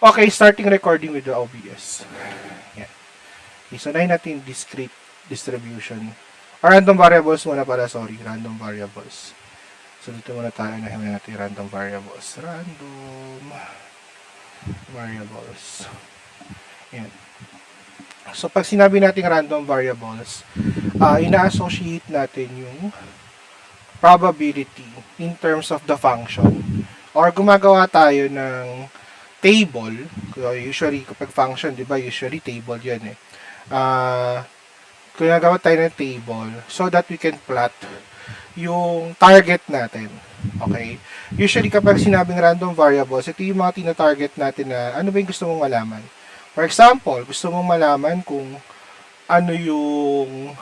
Okay, starting recording with the OBS. Yan. Isunay natin discrete distribution. Or random variables muna pala, sorry. Random variables. So, dito muna tayo na himayin natin random variables. Random variables. Yan. So, pag sinabi natin random variables, ina-associate natin yung probability in terms of the function. Or gumagawa tayo ng table. Usually, kapag function, di ba, usually table yan eh. Gumagawa tayo ng table so that we can plot yung target natin. Okay? Usually, kapag sinabing random variables, ito yung mga tina-target natin na ano ba yung gusto mong malaman. For example, gusto mong malaman kung ano yung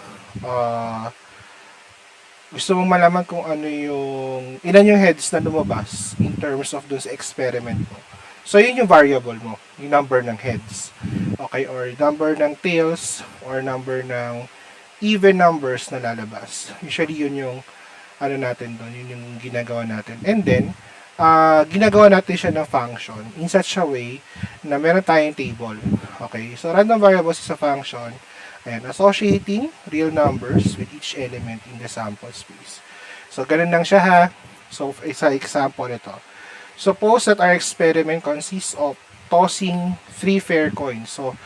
ilan yung heads na lumabas in terms of dun sa experiment mo. So, yun yung variable mo, yung number ng heads. Okay, or number ng tails, or number ng even numbers na lalabas. Usually, yun yung ano natin doon, yun yung ginagawa natin. And then, ginagawa natin siya ng function in such a way na meron tayong table. Okay, so random variables is a function. Ayan, associating real numbers with each element in the sample space. So, ganun lang siya ha. So, isa example ito. Suppose that our experiment consists of tossing 3 fair coins. So,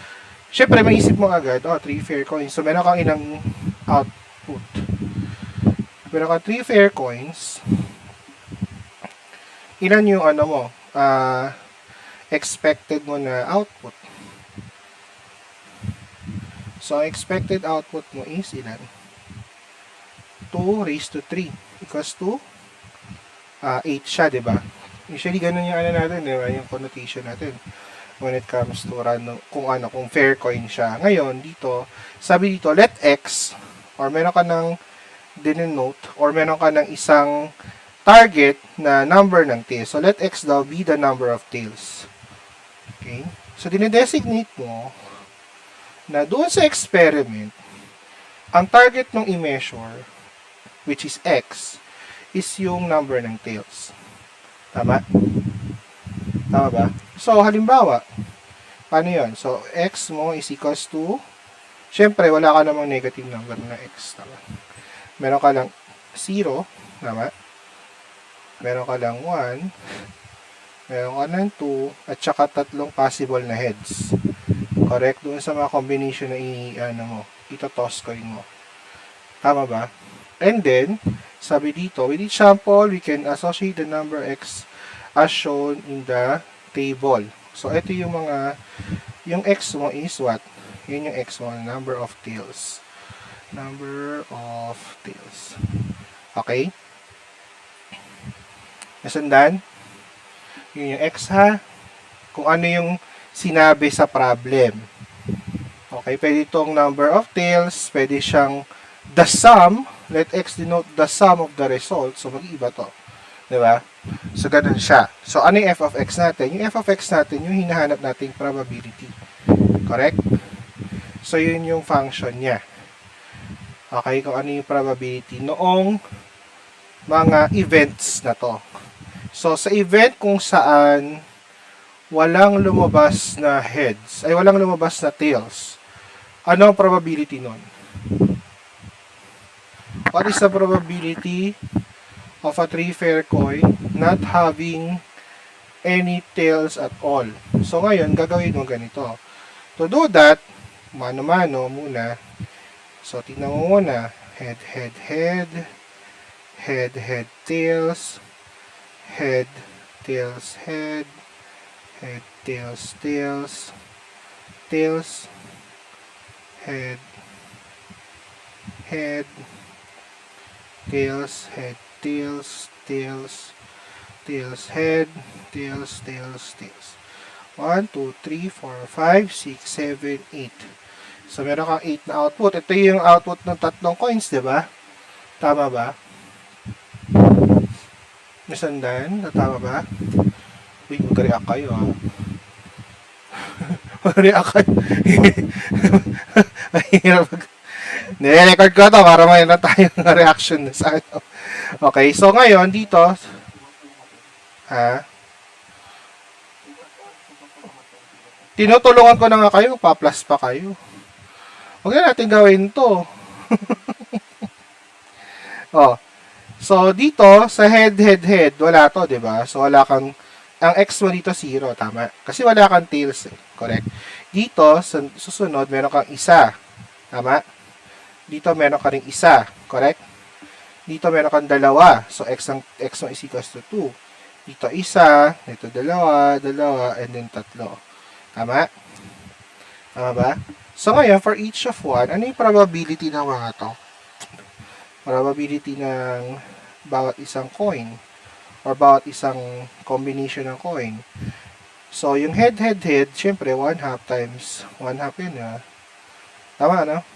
syempre, maisip mo agad, 3 fair coins. So, meron kang ilang output. Meron kang 3 fair coins. Ilan yung expected mo na output? So, expected output mo is ilan? 2 raised to 3 equals to 8 siya, diba? Usually, ganun yung natin, diba? Yung connotation natin when it comes to random, kung fair coin siya. Ngayon, dito, sabi dito, let x, or meron ka ng denote, or meron ka ng isang target na number ng tails. So, let x daw be the number of tails. Okay? So, dinedesignate mo na doon sa experiment, ang target ng i-measure, which is x, is yung number ng tails. Tama? Tama ba? So, halimbawa, paano yun? So, x mo is equals to, syempre, wala ka namang negative number na x. Tama? Meron ka lang 0, tama? Meron ka lang 1, meron ka lang 2, at saka 3 possible na heads. Correct? Doon sa mga combination na ito-toss coin mo. Tama ba? And then, sabi dito, with each sample, we can associate the number x as shown in the table. So, ito yung x mo is what? Yun yung x mo, number of tails. Number of tails. Okay? Nasundan? Yun yung x ha. Kung ano yung sinabi sa problem. Okay, pwede itong number of tails, pwede siyang the sum, let x denote the sum of the result, so mag-iiba to. Diba? So, ganun siya. So, ano yung f of x natin? Yung f of x natin, yung hinahanap nating probability. Correct? So, yun yung function niya. Okay, kung ano yung probability noong mga events na to. So, sa event kung saan walang lumabas na heads, ay walang lumabas na tails, ano ang probability nun? What is the probability of a 3 fair coin not having any tails at all? So, ngayon, gagawin mo ganito. To do that, mano-mano muna. So, tingnan mo muna. Head, head, head. Head, head, tails. Head, tails, head. Head, tails, tails. Tails. Head. Head. Tails, head, tails, tails, tails, head, tails, tails, tails. 1, 2, 3, 4, 5, 6, 7, 8. So, meron kang 8 na output. Ito yung output ng 3 coins, diba? Tama ba? Nasundan? Tama ba? Uy, mag-react kayo, ha? Mag-react kayo. Mahirap nire-record ko to para mayroon tayong reaction sa ano. Okay, so ngayon dito Tinutulungan ko na nga kayo, pa-plus pa kayo. Huwag na natin gawin to. Oh. So, dito, sa head, wala to, di ba? So, wala kang, ang x mo dito, 0, tama? Kasi wala kang tails, eh. Correct? Dito, sa susunod, meron kang isa. Tama? Dito, meron ka ring isa. Correct? Dito, meron kang dalawa. So, x mo is equals to 2. Dito, isa. Dito, dalawa, and then tatlo. Tama? Tama ba? So, ngayon, for each of 1, ano yung probability ng mga to? Probability ng bawat isang coin or bawat isang combination ng coin. So, yung head, syempre, 1/2 times 1/2 yun, ha? Tama, no?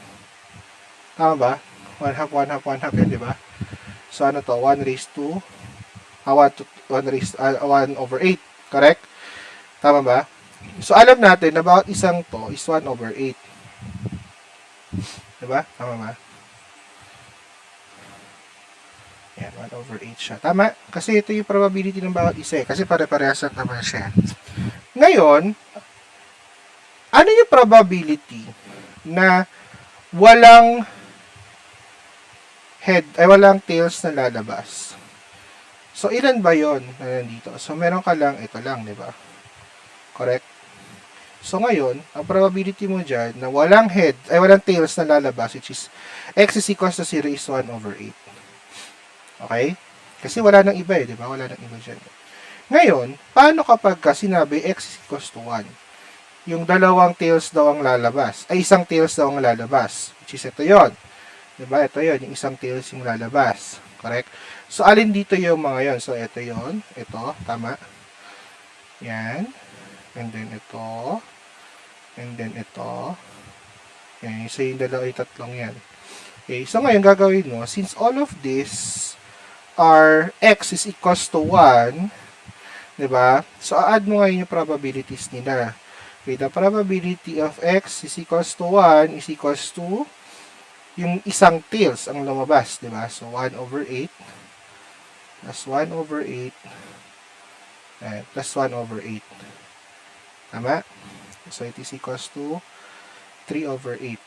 Tama ba? 1/2 yun, di ba? So, ano to? 1 raised to 1/8. Correct? Tama ba? So, alam natin na bawat isang to is 1/8. Diba? Tama ba? Yan, 1/8 siya. Tama? Kasi ito yung probability ng bawat isa eh. Kasi pare-parehas lang naman siya. Ngayon, ano yung probability na walang walang tails na lalabas? So, ilan ba yon na nandito? So, meron ka lang, ito lang, di ba? Correct? So, ngayon, ang probability mo dyan na walang walang tails na lalabas, which is x is equals to 0 is 1/8. Okay? Kasi wala nang iba eh, di ba? Wala nang iba dyan. Ngayon, paano kapag sinabi x is equals to 1? Yung dalawang tails daw ang lalabas. Ay, isang tails daw ang lalabas. Which is ito yon. Di ba? Ito yon, yung isang tails yung lalabas. Correct? So, alin dito yung mga yon? So, ito yon. Ito, tama. Yan. And then ito. And then ito. Yan. So, yung dalawa ay tatlong yan. Okay. So, ngayon gagawin mo, since all of this are x is equals to 1, diba? So, add mo ngayon yung probabilities nila. Okay, the probability of x is equals to 1 is equals to yung isang tails ang lumabas, diba? So, 1/8 plus 1/8 plus 1/8. Tama? So, it is equals to 3/8.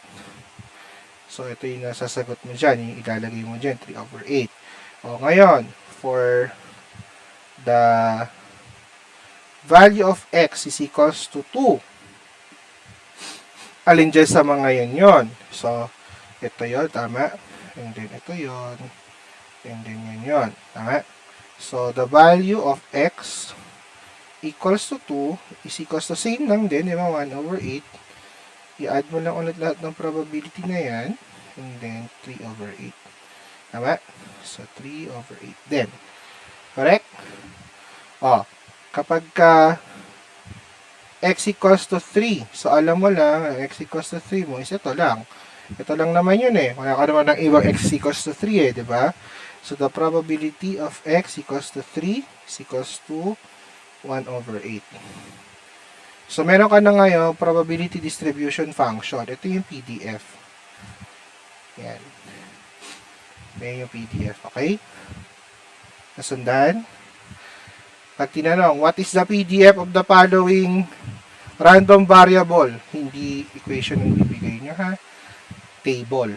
So, ito yung nasasagot mo dyan. Yung ilalagay mo dyan, 3/8. O, ngayon, for the value of x is equals to 2. Alin dyan sa mga yon? So, ito yon, tama? And then, ito yon. And then, yon. Tama? So, the value of x equals to 2 is equals to same lang din, di ba? 1/8. I-add mo lang ulit lahat ng probability na yan. And then, 3/8. Tama? So, 3/8 din. Correct? O, kapag x equals to 3, so alam mo lang, x equals to 3 mo is ito lang. Ito lang naman yun eh. Wala ka naman ng ibang x equals to 3 eh, di ba? So, the probability of x equals to 3 is equals to 1/8. So, meron ka na ngayon probability distribution function. Ito yung PDF. Yan. Yan yung PDF. Okay? Nasundan? Pag tinanong, what is the PDF of the following random variable? Hindi equation ang bibigay nyo, ha? Table.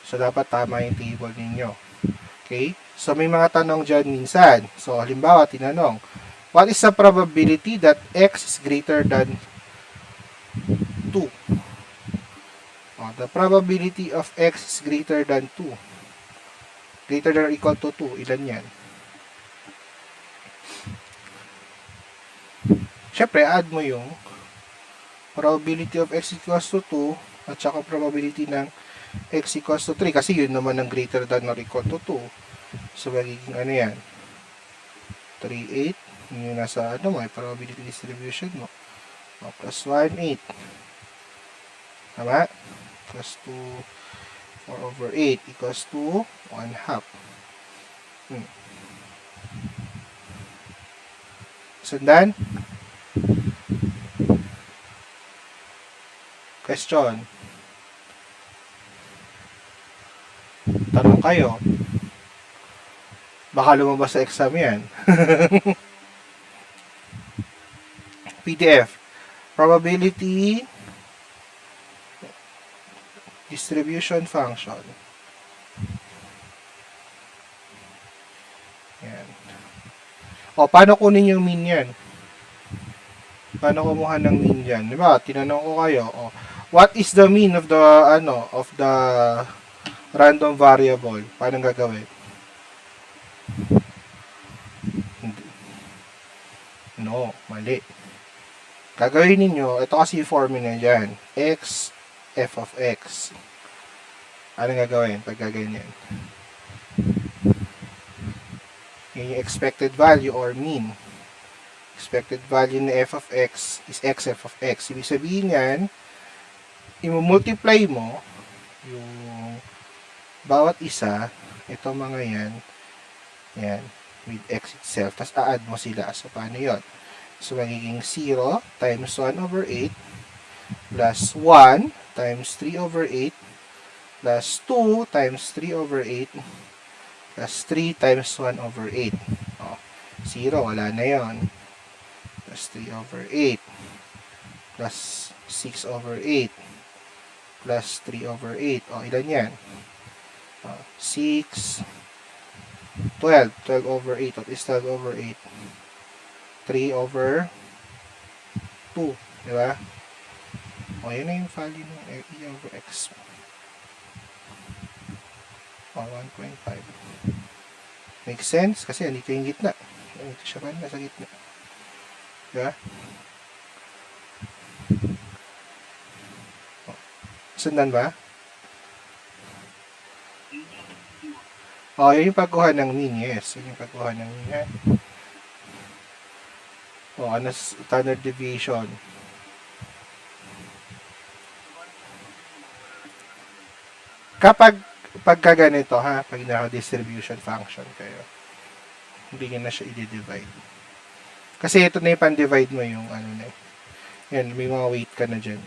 So, dapat tama yung table ninyo. Okay? So, may mga tanong dyan minsan. So, halimbawa, tinanong, what is the probability that x is greater than 2? The probability of x is greater than 2. Greater than or equal to 2. Ilan yan? Siyempre, add mo yung probability of x equals to 2 at saka probability ng x equals to 3 kasi yun naman ang greater than or equal to 2. So, magiging ano yan? 3/8. Yun yung nasa ano mo, probability distribution mo. Plus 1/8. Tama? Plus 2, 4/8 equals to 1/2. Sundan? Question. Tanong kayo. Baka lumabas sa exam yan. PDF. Probability distribution function. Yan. O, paano kunin yung mean yan? Paano kumuha ng mean yan? Diba, tinanong ko kayo, what is the mean of the, of the random variable? Paano gagawin? No, mali. Gagawin ninyo, ito kasi yung formula dyan. X, f of x. Ano gagawin pag gaganyan? Yung expected value or mean. Expected value ni f of x is x f of x. Ibig sabihin yan, i-multiply mo yung bawat isa, ito mga yan, with x itself, tapos a-add mo sila. So, paano yun? So, magiging 0 times 1 over 8 plus 1 times 3 over 8 plus 2 times 3 over 8 plus 3 times 1 over 8. 0, wala na yon. Plus 3 over 8 plus 6 over 8 plus 3 over 8. Ilan yan? 6, 12. 12 over 8. What is 12 over 8? 3 over 2. Diba? Yun na yung value ng e over x. 1.5. Makes sense? Kasi andito yung gitna. Ito siya pa nasa gitna. Diba? Sundan ba? Yun yung pagkuha ng mean. Yes, yun yung pagkuha ng mean. Ano standard deviation? Kapag ganito ha, pag naka-distribution function kayo, hindi nyo na siya i-divide. Kasi ito na yung pan-divide mo yung ano na. Yan, may mga weight ka na dyan.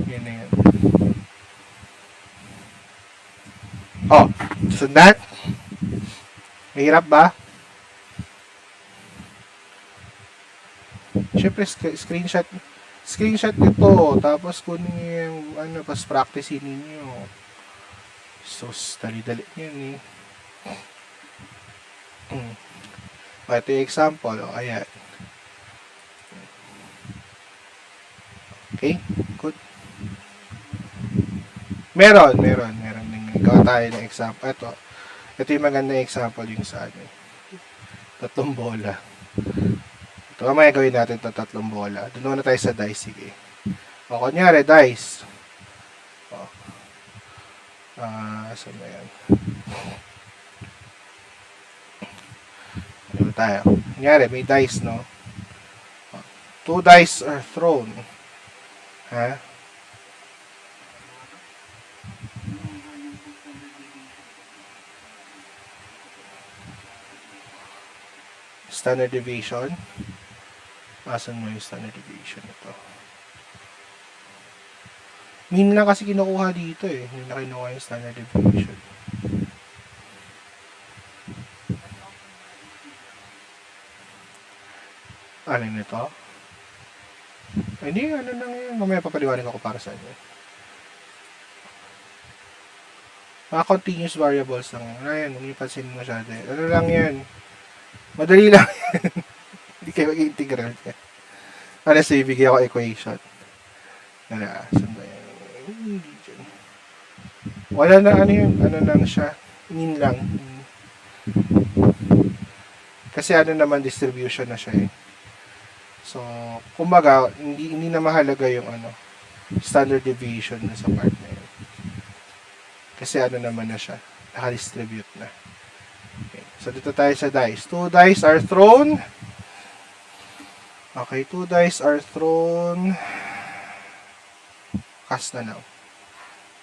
Yan na yan. Sundan? Mahirap ba? Siyempre, screenshot nito, tapos kunin yung, pas practicein ninyo. So, dali-dali yan eh. Ito yung example, ayan. Okay, good. Meron. Gawa tayo ng example. Ito yung magandang example yung sa tatlong bola. Ito, mamaya gawin natin ito, tatlong bola. Doon muna tayo sa dice, sige. Kunyari, dice. Saan ba yan? Ano tayo? Kunyari, may dice, no? 2 dice are thrown. Ha? Standard deviation. Asan mo yung standard deviation ito? Mean lang kasi kinukuha dito eh. Hindi na kinukuha yung standard deviation. Ano nito? Hindi, ano lang yun. Mamaya papaliwanag ako para sa inyo. Mga continuous variables lang. Ayan, huwag niyo pansin masyado. Ano lang yan? Madali lang yan. Hindi kayo mag-integral yan. So, ibigay ako equation. Saan ba yan? Hindi dyan. Wala na ano lang siya. Mean lang. Kasi naman distribution na siya eh. So, kumbaga, hindi na mahalaga yung standard deviation na sa part na yun. Kasi naman na siya. Naka-distribute na. Okay. So, dito tayo sa dice. 2 dice are thrown. Okay, 2 dice are thrown. Cast na now.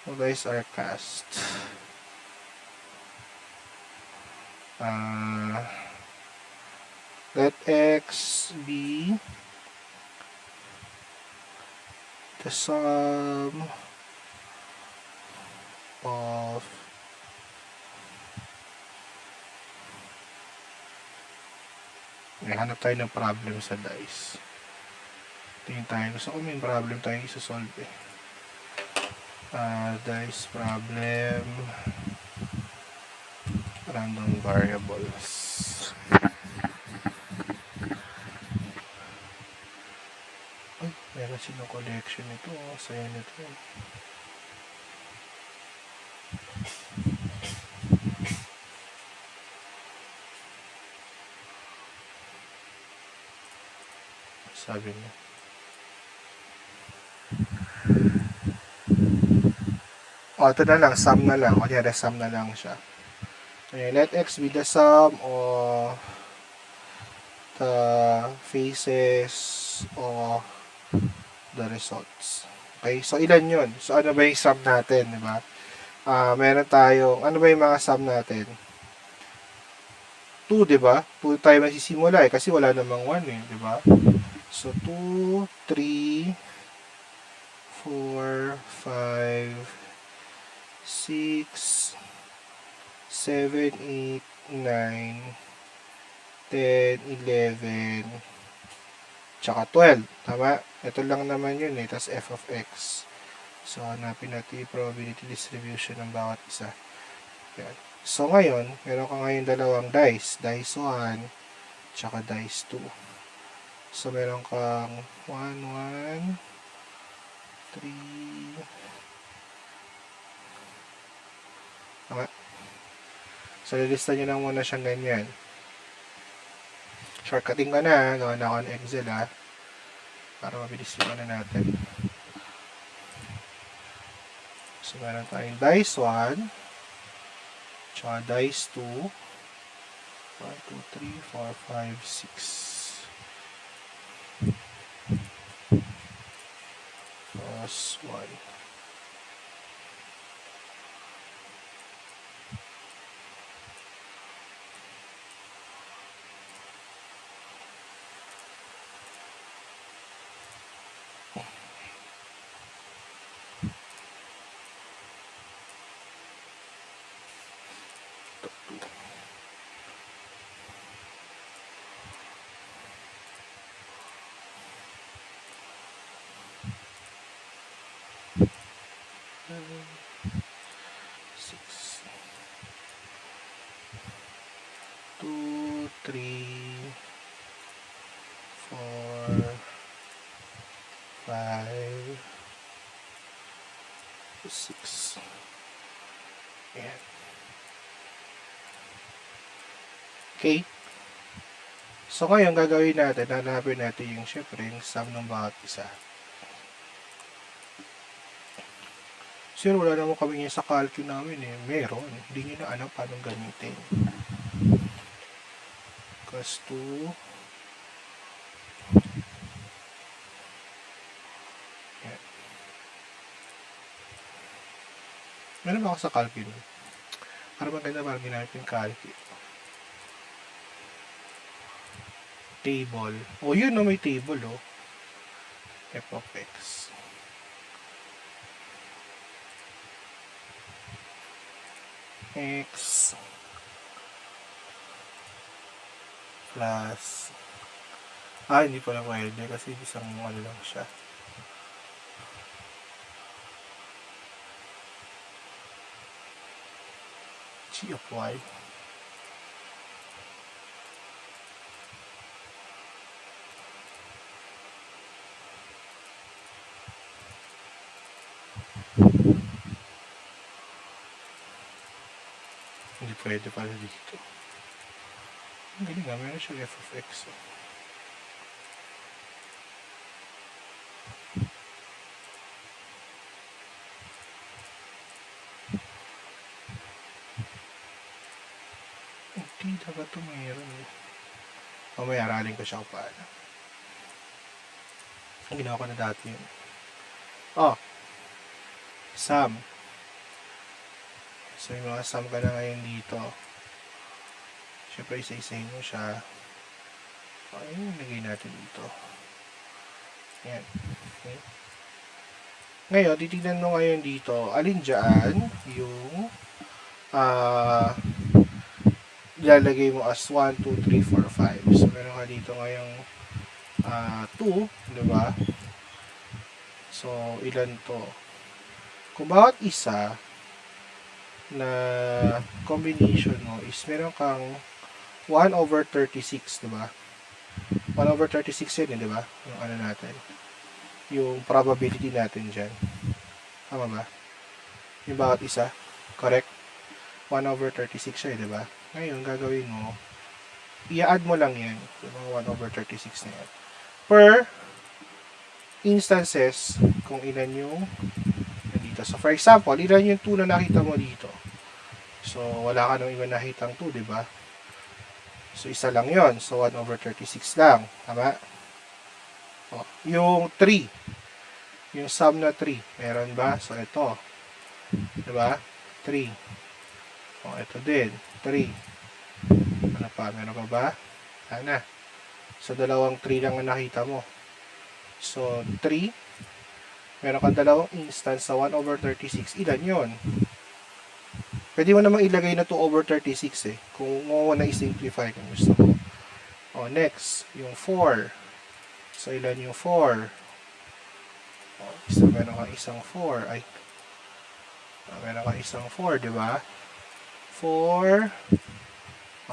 2 dice are cast. Let x be the sum of hanap tayo ng problem sa dice. Tingin tayo. Gusto ko may problem tayo isa-solve eh. Dice problem. Random variables. Ay, meron silang collection nito. Saya nito. Sabi niya. Ito na lang. Sum na lang. Kunyari, sum na lang siya. Okay, let x be the sum of the faces of the results. Okay, so ilan yun? So ano ba yung sum natin, di ba? Meron tayong, ano ba yung mga sum natin? 2, di ba? 2 tayo masisimula eh, kasi wala namang 1 eh, di ba? So 2, 3, 4, 5, 6, 7, 8, 9, 10, 11, tsaka 12. Tama? Ito lang naman yun eh. Tapos f of x. So, hanapin natin yung probability distribution ng bawat isa. Yan. So, ngayon, meron ka ngayon dalawang dice. Dice 1, tsaka dice 2. So, meron kang 1, 1, 3. Tama? So, lilista nyo lang muna siyang ganyan. Shortcutting ko na. Gawa na ako ng Excel para mabilis yung ano natin. So, meron tayong dice 1, tsaka dice 2. 1, 2, 3, 4, 5, 6. Plus 1. Six. 2, 3, 4, 5, 6. Ayan. Okay. So, ngayon, gagawin natin, hanapin natin yung syempre, yung sum ng bawat isa. Sir, wala naman kami ngayon sa calcu namin eh. Meron. Hindi nyo na alam paano gamitin. Cos 2. Yan. Meron ba ako sa calcu nun? Para maganda para ginamit yung calcu. Table. O, yun no, may table o. F of x. X plus hindi pala pwede kasi isang ano lang siya. G of y. Hindi pwede pala dito. Ang galing nga, meron siya f of x. Hindi dapat ito mayroon. Mamaya aralin ko siya kung paano. Ang ginawa ko na dati yun. Sum. So, yung mga sum ka na ngayon dito. Siyempre, isa-isahin mo siya. Ayun, lagay natin dito. Yan. Okay. Ngayon, titignan mo ngayon dito, alin dyan yung ilalagay mo as 1, 2, 3, 4, 5. So, meron ka dito ngayong 2, di ba? So, ilan to? Kung bawat isa na combination mo is meron kang 1 over 36, di ba? 1 over 36 yun, di ba? Yung ano natin. Yung probability natin dyan. Tama ba? Yung bawat isa. Correct? 1 over 36 siya, di ba? Ngayon, gagawin mo, i-add mo lang yan. Yung mga 1 over 36 na yan. Per instances, kung ilan yung dito. So, for example, ilan yung 2 na nakita mo dito? So, wala ka nang iba nakitang 2, di ba? So, isa lang yon. So, 1 over 36 lang. Tama? O, yung 3. Yung sum na 3. Meron ba? So, ito. Di ba? 3. O, ito din. 3. Ano pa? Meron pa ba? Sana. So, dalawang 3 lang ang nakita mo. So, 3. Meron kang dalawang instance sa 1 over 36. Ilan yon? Pwede mo namang ilagay na 2 over 36 eh. Kung mo na i-simplify kung gusto mo. O, next. Yung 4. So, ilan yung 4? O, meron kang isang 4. Ay. Meron kang isang 4, di ba? 4.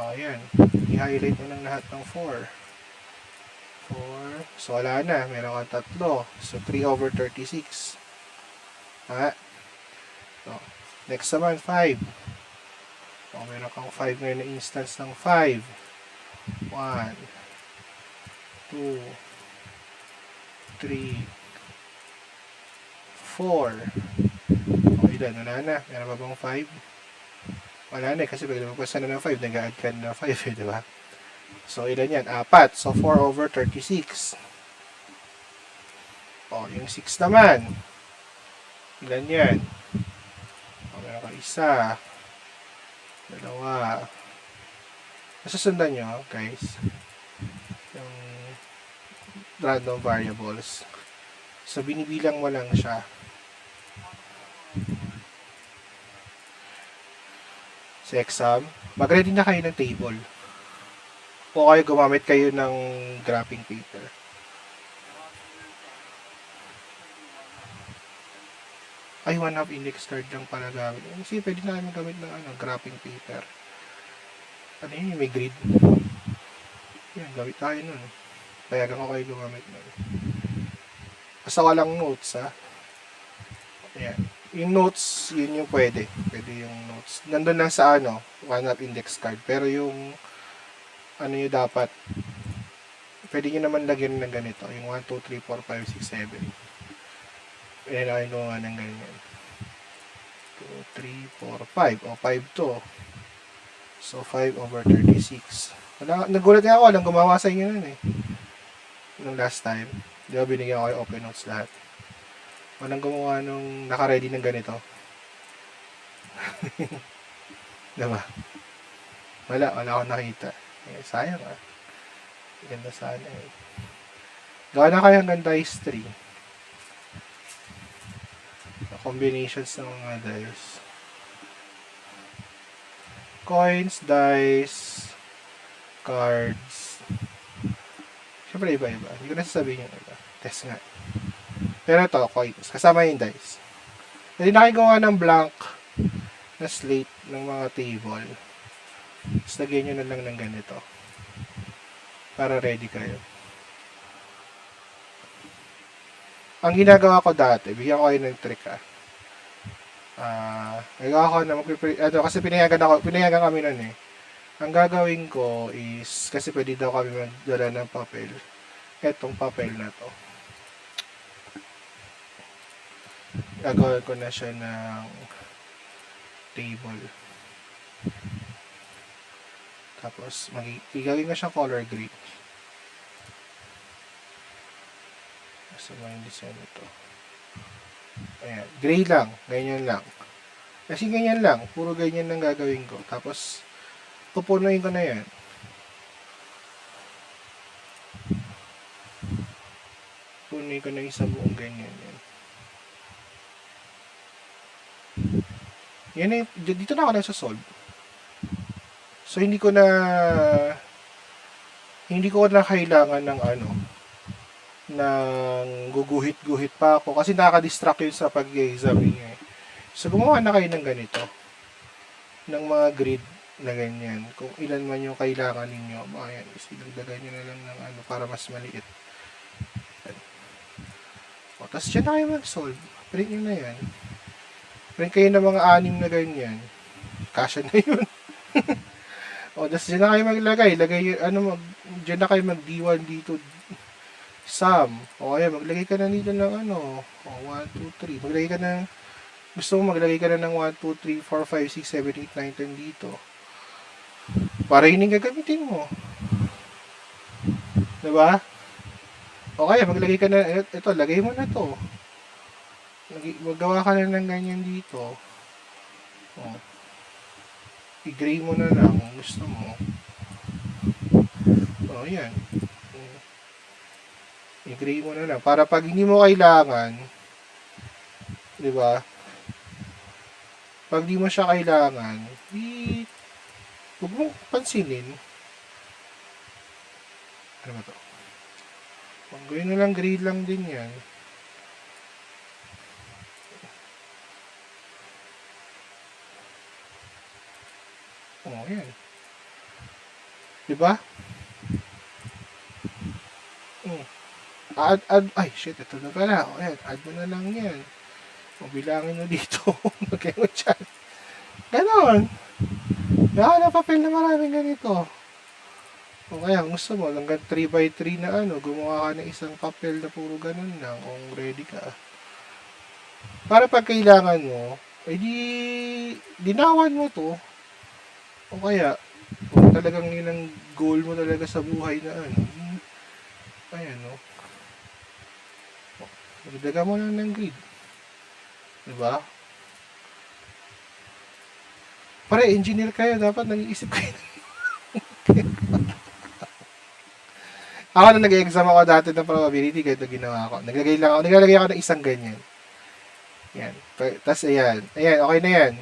O, yan. I-highlight mo ng lahat ng 4. 4. So, wala na. Meron kang 3. So, 3 over 36. Ha? So, next naman, 5. O, meron kang 5 ngayon na instance ng 5. 1, 2, 3, 4. O, ilan? Wala na. Meron pa bang 5? Wala na kasi pag lumagpas na ng 5, nag-add ka na 5 eh, di ba? So, ilan yan? 4. So, 4 over 36. O, yung 6 naman. Ilan yan? O, meron ka isa. Dalawa. Nasusundan nyo, guys. Yung random variables. So, binibilang mo lang siya. Sa exam, mag-ready na kayo ng table. O kayo gumamit kayo ng graphing paper. Ay, 1/2 index card lang pala gamit. Kasi pwede na kami gamit ng graphing paper. Ano yun, may grid. Yan, gamit tayo nun. Payagan ko kayo gumamit nun. Basta walang notes, ha. Ayan. Yung notes, yun yung pwede. Pwede yung notes. Nandun lang sa 1/2 index card. Pero yung yung dapat, pwede nyo naman lagyan ng ganito. Yung 1, 2, 3, 4, 5, 6, 7. Pinalagay ko nga ng ganyan. 2, 3, 4, 5. O, 5 to. So, 5 over 36. Nagulat nga ako. Walang gumawa sa inyo nun eh. Nung last time. Di ba binigyan ko kayo open notes lahat. Walang gumawa nung naka-ready ng ganito. Diba? Wala akong nakita. Eh, sayang ah. Ganda sana eh. Gawa na kayo hanggang dice 3. Combinations ng mga dice. Coins, dice, cards. Siyempre iba-iba. Hindi ko na sasabihin yung iba. Test nga. Pero ito, coins. Kasama yung dice. Hindi na kayo gawa ng blank na slate ng mga table. Tapos lagyan nyo na lang ng ganito. Para ready kayo. Ang ginagawa ko dati, bigyan ko kayo ng trick nagawa ko na kasi pinayagan kami nun eh. Ang gagawin ko is, kasi pwede daw kami magdala ng papel. Etong papel na to. Gagawin ko na siya ng table. Tapos, igagawin ko siyang color green. Masama yung design ito. Ayan. Gray lang. Ganyan lang. Kasi ganyan lang. Puro ganyan lang gagawin ko. Tapos, pupunuin ko na yan. Pupunuin ko na isang buong ganyan yan. Yan na dito na ako nagsasolve. So, hindi ko na kailangan ng ng guguhit-guhit pa ako kasi nakaka-distract yun sa pag-exam niya. So, gumawa na kayo ng ganito. Ng mga grid na ganyan. Kung ilan man yung kailangan ninyo. Ayan, isilagdagan nyo na lang ng ano para mas maliit. O, tapos dyan na kayo mag-solve. Print nyo na yan. Print kayo ng mga 6 na ganyan. Kasya na yun. O, tapos dyan na kayo maglagay. Dyan na kayo mag D1, D2, sum. O, ayan, maglagay ka na dito ng ano. O, 1, 2, 3. Maglagay ka ng gusto mo maglagay ka na ng 1, 2, 3, 4, 5, 6, 7, 8, 9, 10 dito. Para yun yung gagamitin mo. Diba? O kaya maglagay ka na, ito, lagay mo na to. Magawa ka na ng ganyan dito. O. I-gray mo na lang kung gusto mo. O, yan. I-gray mo na lang. Para pag hindi mo kailangan, diba? Pag di mo siya kailangan, huwag mong pansinin. Ano ba to? Kung gawin na lang, grade lang din yan. Oh, yan. Diba? Ay, shit, ito na pala. O, yan, add mo na lang yan. O, bilangin mo dito. Magkaya mo dyan. Ganon. Baka na papel na maraming ganito. O kaya, gusto mo, hanggang 3x3 na ano, gumawa ka ng isang papel na puro ganon lang kung ready ka. Para pag kailangan mo, dinawan mo to. O kaya, kung talagang yun ang goal mo talaga sa buhay na ano, ayan, no. Magdaga mo lang ng grid. Diba? Pare, engineer kayo, dapat nag-iisip kayo. Ako na nag-exam ako dati ng probability, ganito ginawa ko. Naglalagay ako ng isang ganyan. Yan. Tapos ayan. Ayan, okay na yan.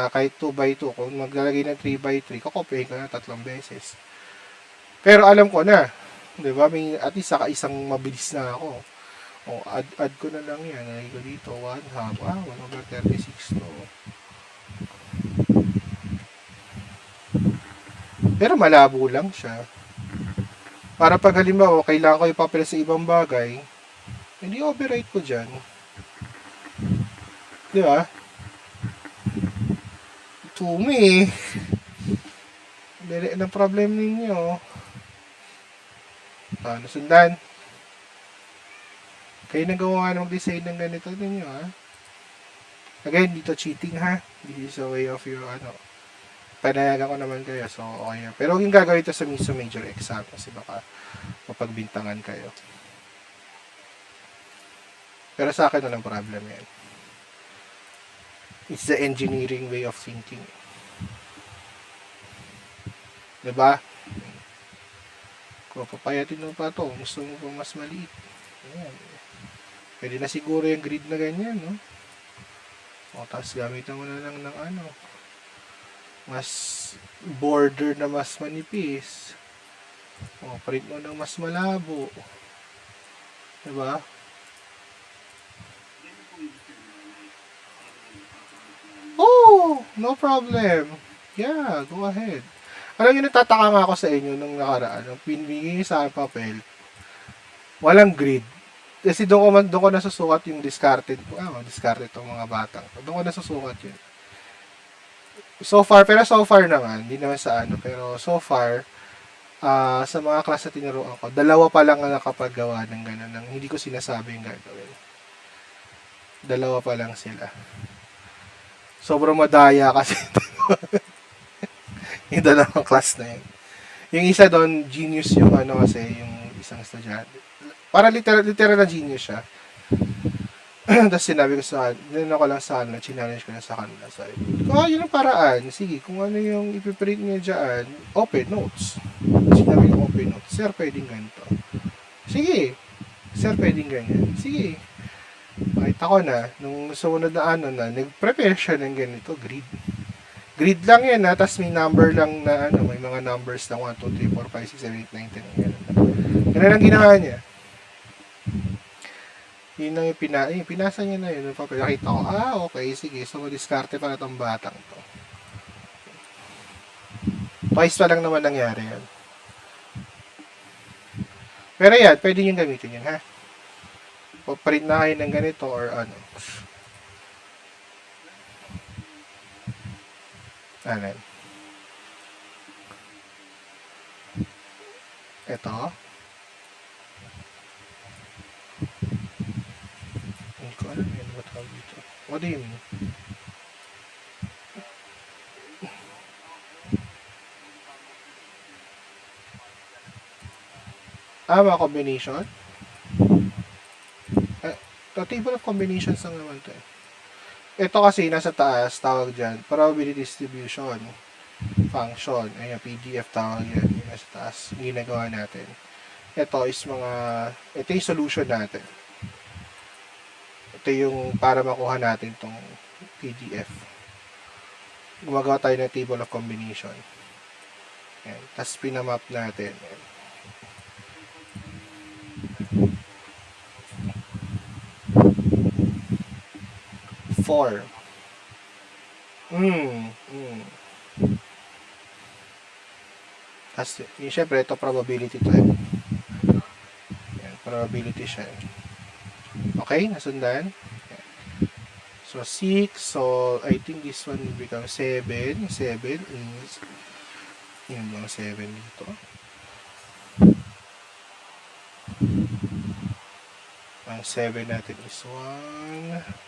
Kahit 2x2. Kung maglalagay ng 3x3, kakopyahin ko na 3 beses. Pero alam ko na. Diba? May, at least saka isang mabilis na ako. O, add ko na lang yan. Nalagay ko dito, 1/2. 1/36 to. Pero malabo lang siya. Para pag halimbawa, kailangan ko ipapila sa ibang bagay, hindi overwrite ko dyan. Di ba? To me, dili ng problem ninyo. Nasundan. Kayo nang gawa ng design ng ganito ninyo, ha? Again, dito cheating, ha? This is a way of your, panayagan ko naman kayo, so okay. Pero yung gagawin ito sa mismo major exam kasi baka mapagbintangan kayo. Pero sa akin walang problem yan. It's the engineering way of thinking. Diba? Kung papayatin mo pa to, gusto mo pa mas maliit. Ayan. Pwede na siguro yung grid na ganyan, no? O, tapos gamitan mo na lang ng mas border na mas manipis. O, print mo ng mas malabo. Diba? Oh, no problem. Yeah, go ahead. Alam nyo, nagtataka nga ako sa inyo nung nakaraan. Nung pinigay sa akin papel, walang grid. Kasi doon ko nasusukat yung discarded. Discarded itong mga batang. Doon ko nasusukat yun. So far naman, hindi naman sa pero so far, sa mga klase na tinuruan ko, 2 pa lang ang nakapagawa ng gano'n, nang hindi ko sinasabi yung gagawin. 2 pa lang sila. Sobrang madaya kasi yung 2 class na yun. Yung isa doon, genius yung kasi, yung isang estudyante. Para literal na genius siya. Tapos sinabi ko ko lang sa kanila, challenge ko na sa kanila. Sabi ko, yun ang paraan. Sige, kung ano yung ipiprint niya dyan, open notes. Sinabi ko, open notes. Sir, pwedeng ganito. Sige. Sir, pwedeng ganyan. Sige. Makita ko na, nung sumunod na nag-prepare siya ng ganito, grid. Grid lang yan, tapos may number lang na, may mga numbers na 1, 2, 3, 4, 5, 6, 7, 8, 9, 10, gano'n. Ganun ang ginawa niya. Yun lang yung pinasa niya na yun. Nakita ko, okay, sige. So, diskarte pa na tong batang to. Twice pa lang naman nangyari yan. Pero yan, pwede nyo gamitin yun, ha? Print na kayo ng ganito or ano. Ano? Ito. Hindi ko alam yun. What tawag dito? What do you mean? Mga combination? Table of combinations lang naman to. Ito kasi nasa taas, tawag dyan, probability distribution function. Ayan, PDF tawag yan. Yung nasa taas, ginagawa natin. Ito is ito yung solution natin. Ito yung para makuha natin tong PDF. Gumagawa tayo ng table of combination. Ayan, tapos pinamap natin. Ayan. 4. Tapos, syempre, ito probability to. Yan, probability siya. Okay, nasundan. Yan. So, 6. So, I think this one will become 7. 7 is, yun lang, 7 dito. Ang 7 natin is 1,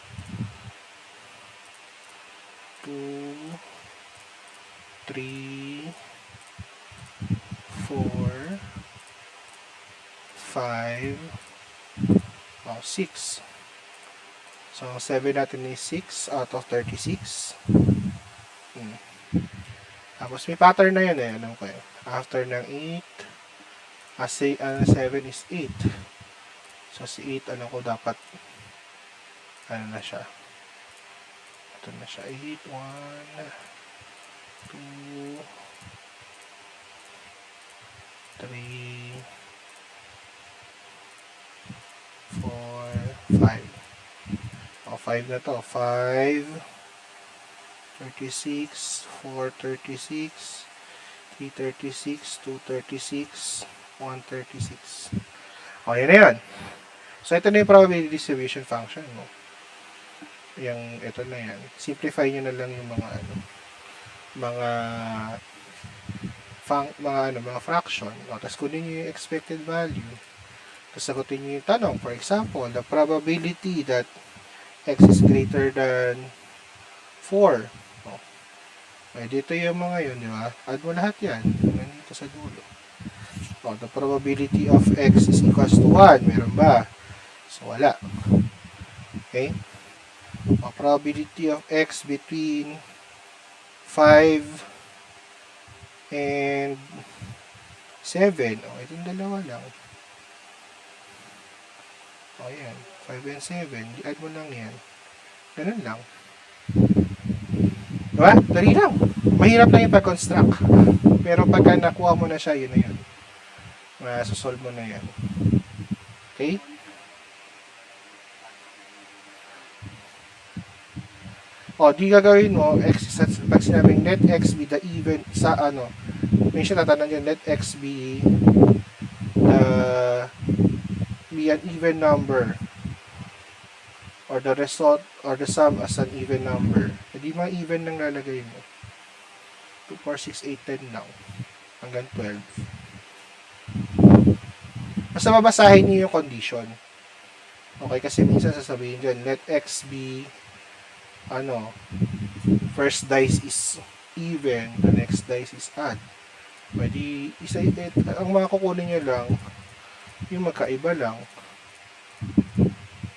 2, 3, 4, 5, 6. So, 7 natin is 6 out of 36. Tapos, may pattern na yun eh. Alam ko eh. After ng 8, 7 is 8. So, si 8, alam ko dapat, ano na siya. Ito na siya. 8, 1, 2, 3, 4, 5. O, 5 na to. 5, 36, 4, 36, 3, 36, 2, 36, 1, 36. O, yun na yun. So, ito na yung probability distribution function mo. Ito na yan. Simplify nyo na lang yung mga fraction. Tapos kunin nyo yung expected value. Tapos sagutin nyo yung tanong. For example, the probability that x is greater than 4. Dito yung mga yun, di ba? Add mo lahat yan. Nandito sa dulo. The probability of x is equals to 1. Meron ba? So, wala. Okay? Probability of x between 5 and 7. Itong dalawa lang. Yan. 5 and 7. I-add mo lang yan. Ganun lang. Diba? Dali lang. Mahirap lang yung pag-construct. Pero pagka nakuha mo na siya, yun na yun. Masasolve mo na yan. Okay? Di gagawin mo, pag sinabing let x be the even, may siya tatanong yun, let x be an even number, or the result, or the sum as an even number. Hindi mga even lang lalagay mo. 2, 4, 6, 8, 10 lang. Hanggang 12. Basta babasahin niyo yung condition. Okay, kasi minsan sasabihin dyan, let x be first dice is even, the next dice is odd. Pwede, ang mga kukunin nyo lang, yung magkaiba lang.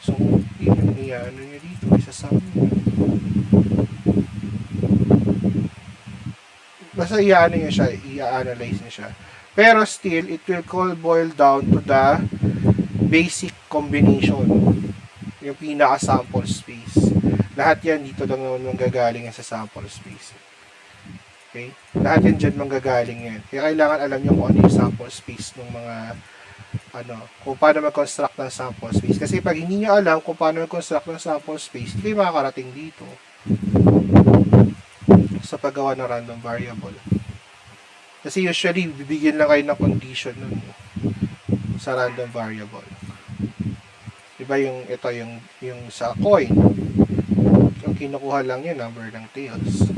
So, yun, nyo dito, isasama nyo. Basta i-analyze nyo siya. Pero still, it will boil down to the basic combination. Yung pinaka-sample space. Lahat yan, dito lang naman manggagaling sa sample space. Okay? Lahat yan dyan manggagaling yan. Kaya kailangan alam nyo kung ano yung sample space ng mga kung paano mag-construct ng sample space. Kasi pag hindi nyo alam kung paano mag-construct ng sample space, hindi kayo makakarating dito sa paggawa ng random variable. Kasi usually, bibigyan lang kayo ng condition nun sa random variable. Diba ito yung sa coin, yung kinukuha lang yun, number ng tails.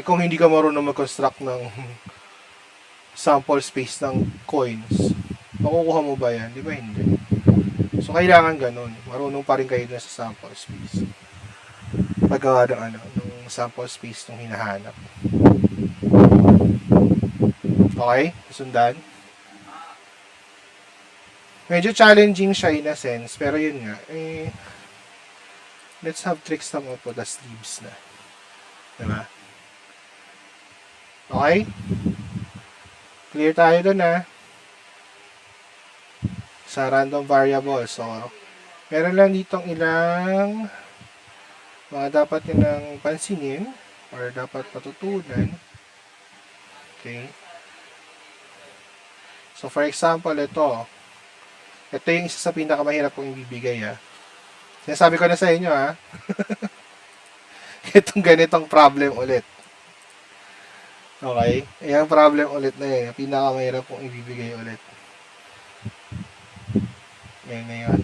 Kung hindi ka marunong mag-construct ng sample space ng coins, makukuha mo ba yan? Di ba hindi? So, kailangan ganun. Marunong pa rin kayo na sa sample space. Paggawa ng sample space nung hinahanap. Okay? Sundan. Medyo challenging siya in a sense, pero yun nga, let's have tricks naman po the sleeves na. Diba? Okay? Clear tayo dun sa random variable. So, meron lang ditong ilang mga dapat nilang pansinin or dapat patutunan. Okay? So, for example, ito yung isa sa pinakamahirap kong ibibigay Sinasabi ko na sa inyo itong ganitong problem ulit. Okay? Yung problem ulit na yun. Pinakamahirap kong ibibigay ulit. Yan na yun.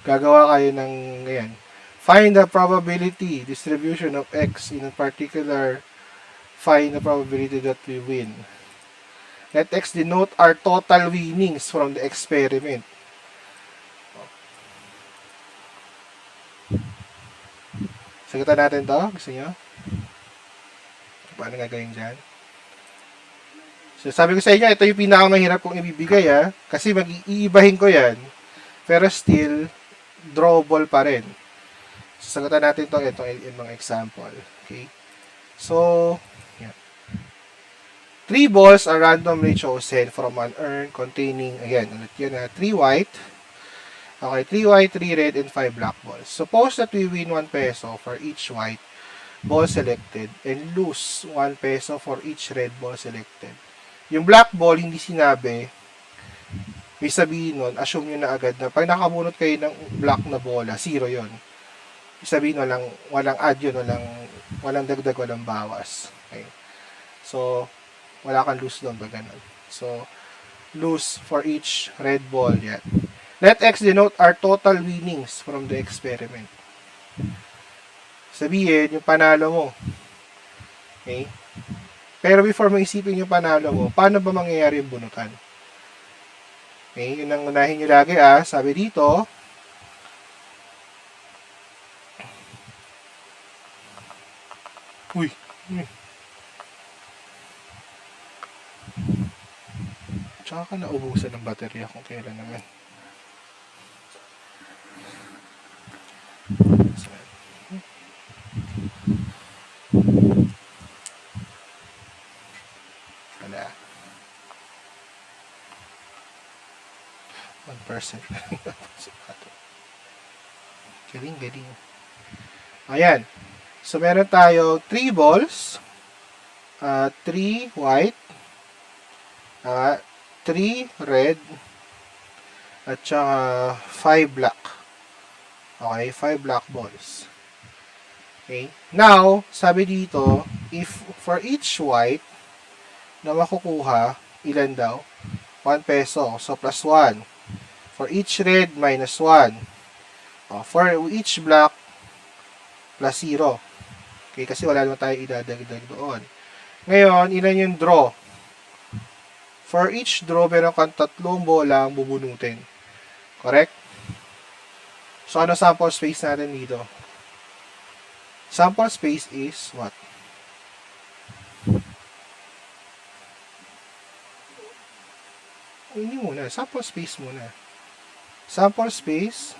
Gagawa kayo ng ganyan. Find the probability distribution of X. In particular, find the probability that we win. Let X denote our total winnings from the experiment. Sagutan natin to. Gusto nyo? Paano gagawin dyan? So, sabi ko sa inyo, ito yung pinakamahirap kong ibibigay kasi mag-iibahin ko yan. Pero still, drawable pa rin. So, sagutan natin ito. Ito yung mga example. Okay? So, 3 balls are randomly chosen from an urn containing, again, ulit yun 3 white, okay, 3 white, 3 red, and 5 black balls. Suppose that we win 1 peso for each white ball selected and lose 1 peso for each red ball selected. Yung black ball, hindi sinabi, may sabihin nun, assume nyo na agad na pag nakabunot kayo ng black na bola, 0 yun. Sabihin walang add yun, walang dagdag, walang bawas. Okay. So, wala kang lose doon ba ganun. So, lose for each red ball yan. Let X denote our total winnings from the experiment. Sabihin, yung panalo mo. Okay? Pero before mo isipin yung panalo mo, paano ba mangyayari yung bunutan? Okay? Yun ang unahin nyo lagi Sabi dito, tsaka ka naubusan ng baterya kung kailan naman. Wala. 1%. Galing. Ayan. So, meron tayo 3 balls, 3 white, 3 red, at saka 5 black. Okay, 5 black balls. Okay. Now, sabi dito, if for each white na makukuha, ilan daw? 1 peso. So, plus 1. For each red, minus 1. For each black, plus 0. Okay, kasi wala naman tayo idadagdag doon. Ngayon, ilan yung draw? For each draw, meron kang 3 bola ang bubunutin. Correct? So, ano sample space natin dito? Sample space is what? Hindi muna. Sample space muna. Sample space.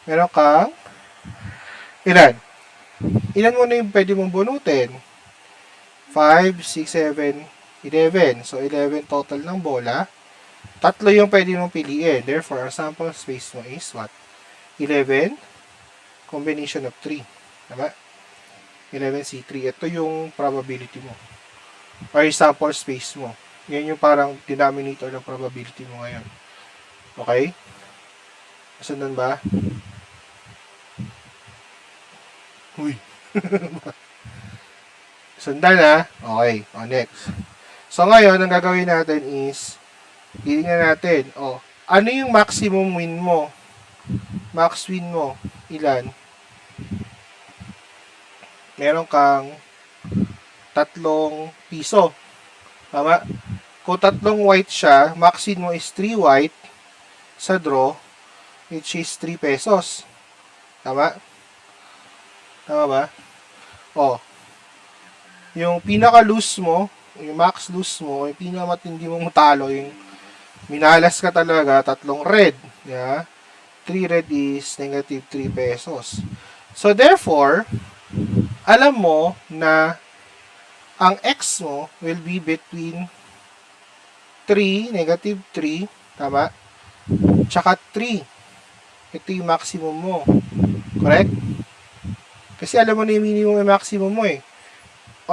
Meron kang ilan? Ilan muna yung pwede mong bunutin? 5, 6, 7, 11. So, 11 total ng bola. 3 yung pwede mong piliin. Therefore, our sample space mo is what? 11 combination of 3. Tama? 11C3. Ito yung probability mo. Or yung sample space mo. Yan yung parang denominator ng probability mo ngayon. Okay? Sundan ba? Uy. Sundan ha? Okay. O, next. So, ngayon, ang gagawin natin is, titingnan natin, ano yung maximum win mo? Max win mo, ilan? Meron kang 3 piso. Tama? Kung 3 white siya, max win mo is 3 white sa draw, which is 3 pesos. Tama? Tama ba? Yung pinaka-loose mo, yung max loose mo, yung pinaka-matindi mong talo, yung minalas ka talaga, 3 red. Yeah? 3 red is negative 3 pesos. So, therefore, alam mo na ang X mo will be between 3, negative 3, tama? Tsaka 3. Ito yung maximum mo. Correct? Kasi alam mo na yung minimum and maximum mo eh.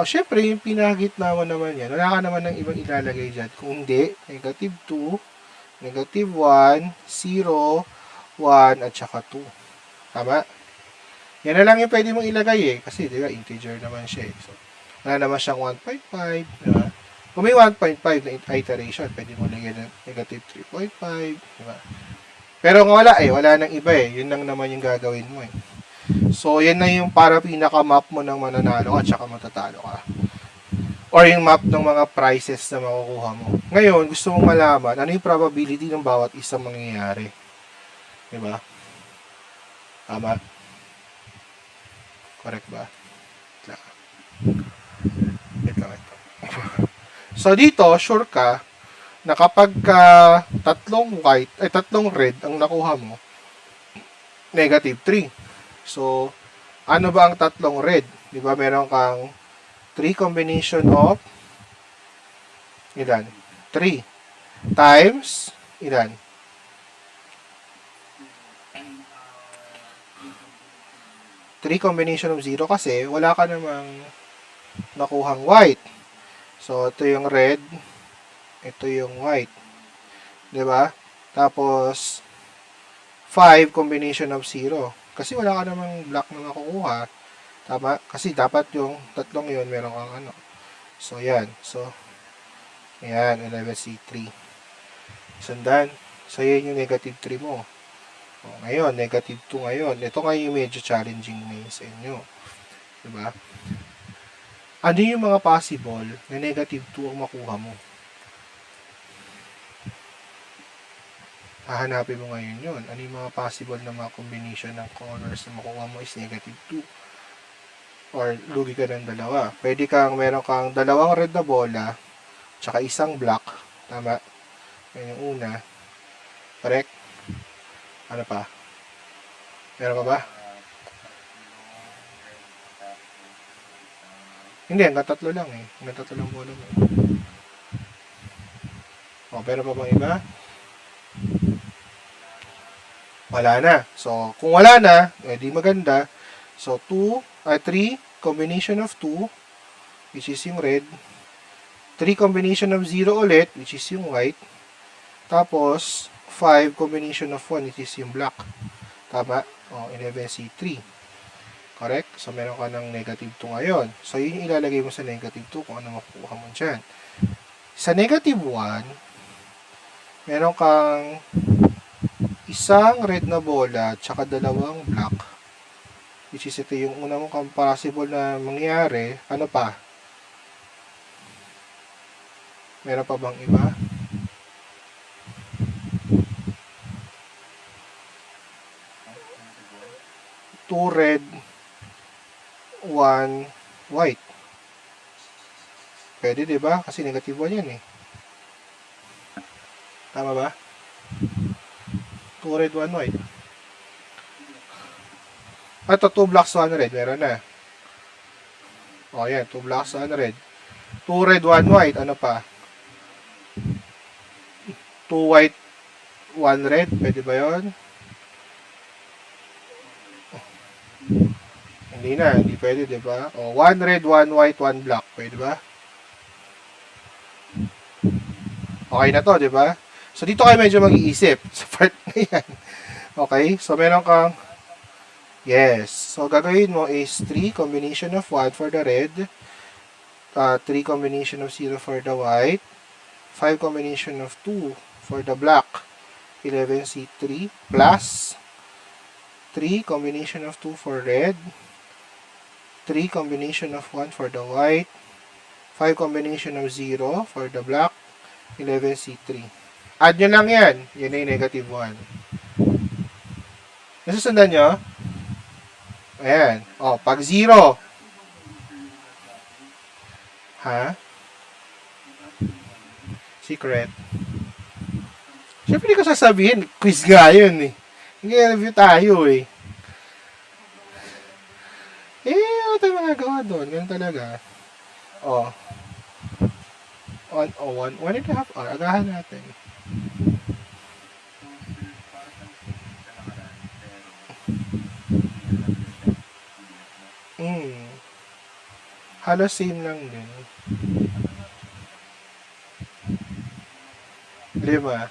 Syempre, yung pinagitna mo naman yan, wala ka naman ng ibang ilalagay dyan. Kung hindi, negative 2, negative 1, 0, 1, at saka 2. Tama? Yan na lang yung pwede mong ilagay eh. Kasi, di ba, integer naman siya eh. So, wala naman siyang 1.5, di ba? Kung may 1.5 na iteration, pwede mo lagyan ng negative 3.5, di ba? Pero kung wala eh, wala nang iba eh. Yun lang naman yung gagawin mo eh. So, yan na yung para pinaka-map mo ng mananalo ka at saka matatalo ka. Or yung map ng mga prices na makukuha mo. Ngayon, gusto mong malaman, ano yung probability ng bawat isang mangyayari. Di ba? Tama? Correct ba? Ito. So, dito, sure ka na kapag 3 red ang nakuha mo, negative 3. So, ano ba ang 3 red? Di ba, meron kang 3 combination of ilan? 3 times ilan? 3 combination of 0 kasi wala ka namang nakuhang white. So, ito yung red, ito yung white. Diba? Tapos, 5 combination of 0. Kasi wala ka namang black na nakukuha. Tama? Kasi dapat yung 3 yun, meron kang ano. So, yan. So, yan, 11C3. Sundan. So, yan yung negative 3 mo. Ngayon, negative 2 ngayon. Ito ngayon yung medyo challenging ngayon sa inyo. Diba? Ano yung mga possible na negative 2 ang makuha mo? Hahanapin mo ngayon yun. Ano yung mga possible na mga combination ng colors na makuha mo is negative 2? Or lugi ka ng dalawa. Pwede kang, meron kang 2 red na bola, tsaka 1 black. Tama? Yan yung una. Correct? Ano pa? Meron ka ba? Hindi, hanggang 3 lang eh. Hanggang 3 lang bola mo. Pero pa bang iba? Wala na. So, kung wala na, di maganda. So, 3 combination of 2, which is yung red. 3 combination of 0 ulit, which is yung white. Tapos, 5 combination of 1, which is yung black. Tama? 11C3. Correct? So, meron ka ng negative 2 ngayon. So, yun yung ilalagay mo sa negative 2 kung ano makukuha mo dyan. Sa negative 1, meron kang 1 red na bola tsaka 2 black. Which is ito yung una mong comparable na mangyari. Ano pa? Meron pa bang iba? Two red, 1 white. Pwede, diba? Kasi negative 1 yan eh. Tama ba? 2 red, 1 white. Ito, 2 blacks, 1 red. Meron na. Yan. 2 blacks, 1 red. 2 red, 1 white. Ano pa? 2 white, 1 red. Pwede ba yun? Hindi na, hindi pwede, di ba? O, 1 red, 1 white, 1 black. Pwede ba? Okay na to, di ba? So, dito kayo medyo mag-iisip sa part na yan. Okay? So, meron kang yes. So, gagawin mo is 3 combination of 1 for the red, 3 combination of 0 for the white, 5 combination of 2 for the black, 11C3 plus 3 combination of 2 for red, 3 combination of 1 for the white, 5 combination of 0 for the black, 11C3. Add nyo lang yan. Yan ay negative 1. Nasusundan nyo? Ayan. O, pag 0. Ha? Secret. Siyempre hindi ko sasabihin. Quiz nga yun eh. Hindi review tayo eh. Ano tayo magagawa doon? Ganun talaga. O. 1 and a half. Agahan natin. Halos same lang din. 5.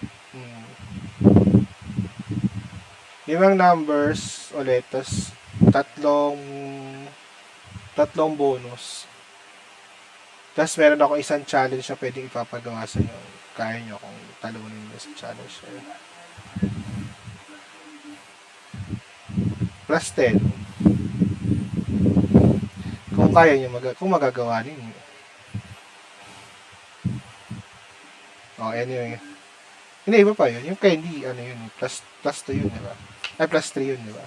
5 numbers ulit. Tapos tatlong bonus. Tapos meron ako isang challenge na pwedeng ipapagawa sa inyo. Kaya nyo kung talunin nyo sa challenge. Plus 10. Kung kaya nyo, kung magagawa ninyo. Anyway. Hindi, iba pa yun. Yung candy, yun, plus 2 yun, diba? Ay, plus 3 yun, diba?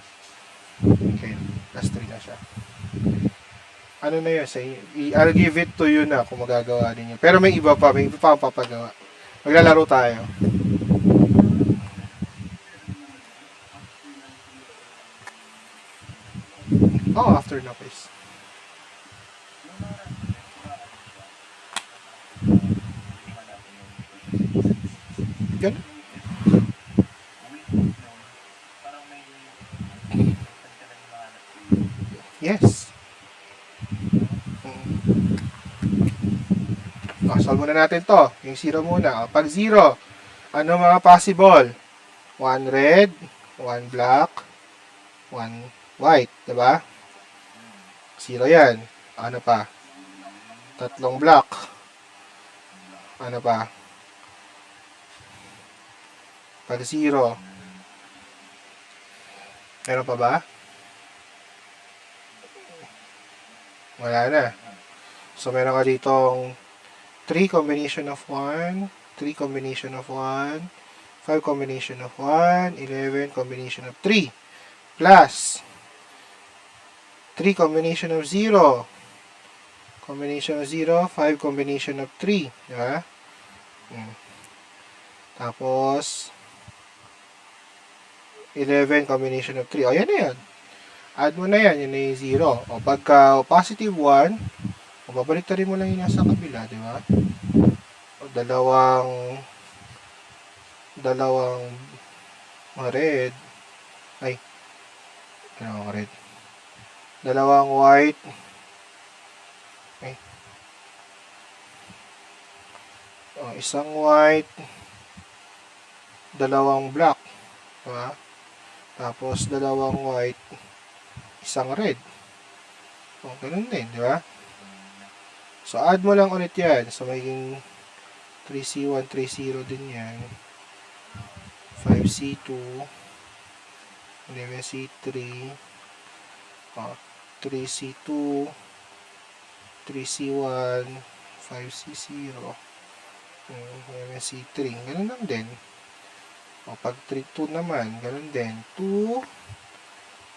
Okay, plus 3 na siya. Ano na yun, I'll give it to you na kung magagawa ninyo. Pero may iba pa ang papagawa. Maglalaro tayo. After na, please. Ganun. Yes. Solve muna natin to. Yung 0 muna. Pag 0, ano mga possible? 1 red, 1 black, 1 white. Diba? 0 yan. Ano pa? 3 black. Ano pa? Pag 0. Meron pa ba? Wala na. So, meron ka ditong 3 combination of 1, 3 combination of 1, 5 combination of 1, 11 combination of 3, plus 3 combination of 0, combination of 0, 5 combination of 3, diba? Tapos 11 combination of 3. Yan na yan. Add mo na yan. Yan na yung 0. Pagka positive 1, babalik rin mo lang yung nasa kabila, di ba? Dalawang red. Red. Dalawang white. Isang white. Dalawang black. Di ba? Tapos, dalawang white. Isang red. Ganun din, di ba? So, add mo lang ulit yan. So, magiging 3C1, 3C0 din yan. 5C2, 11C3, 3C2, 3C1, 5C0, 11C3. Ganun lang din. Pag 3-2 naman, ganun din. 2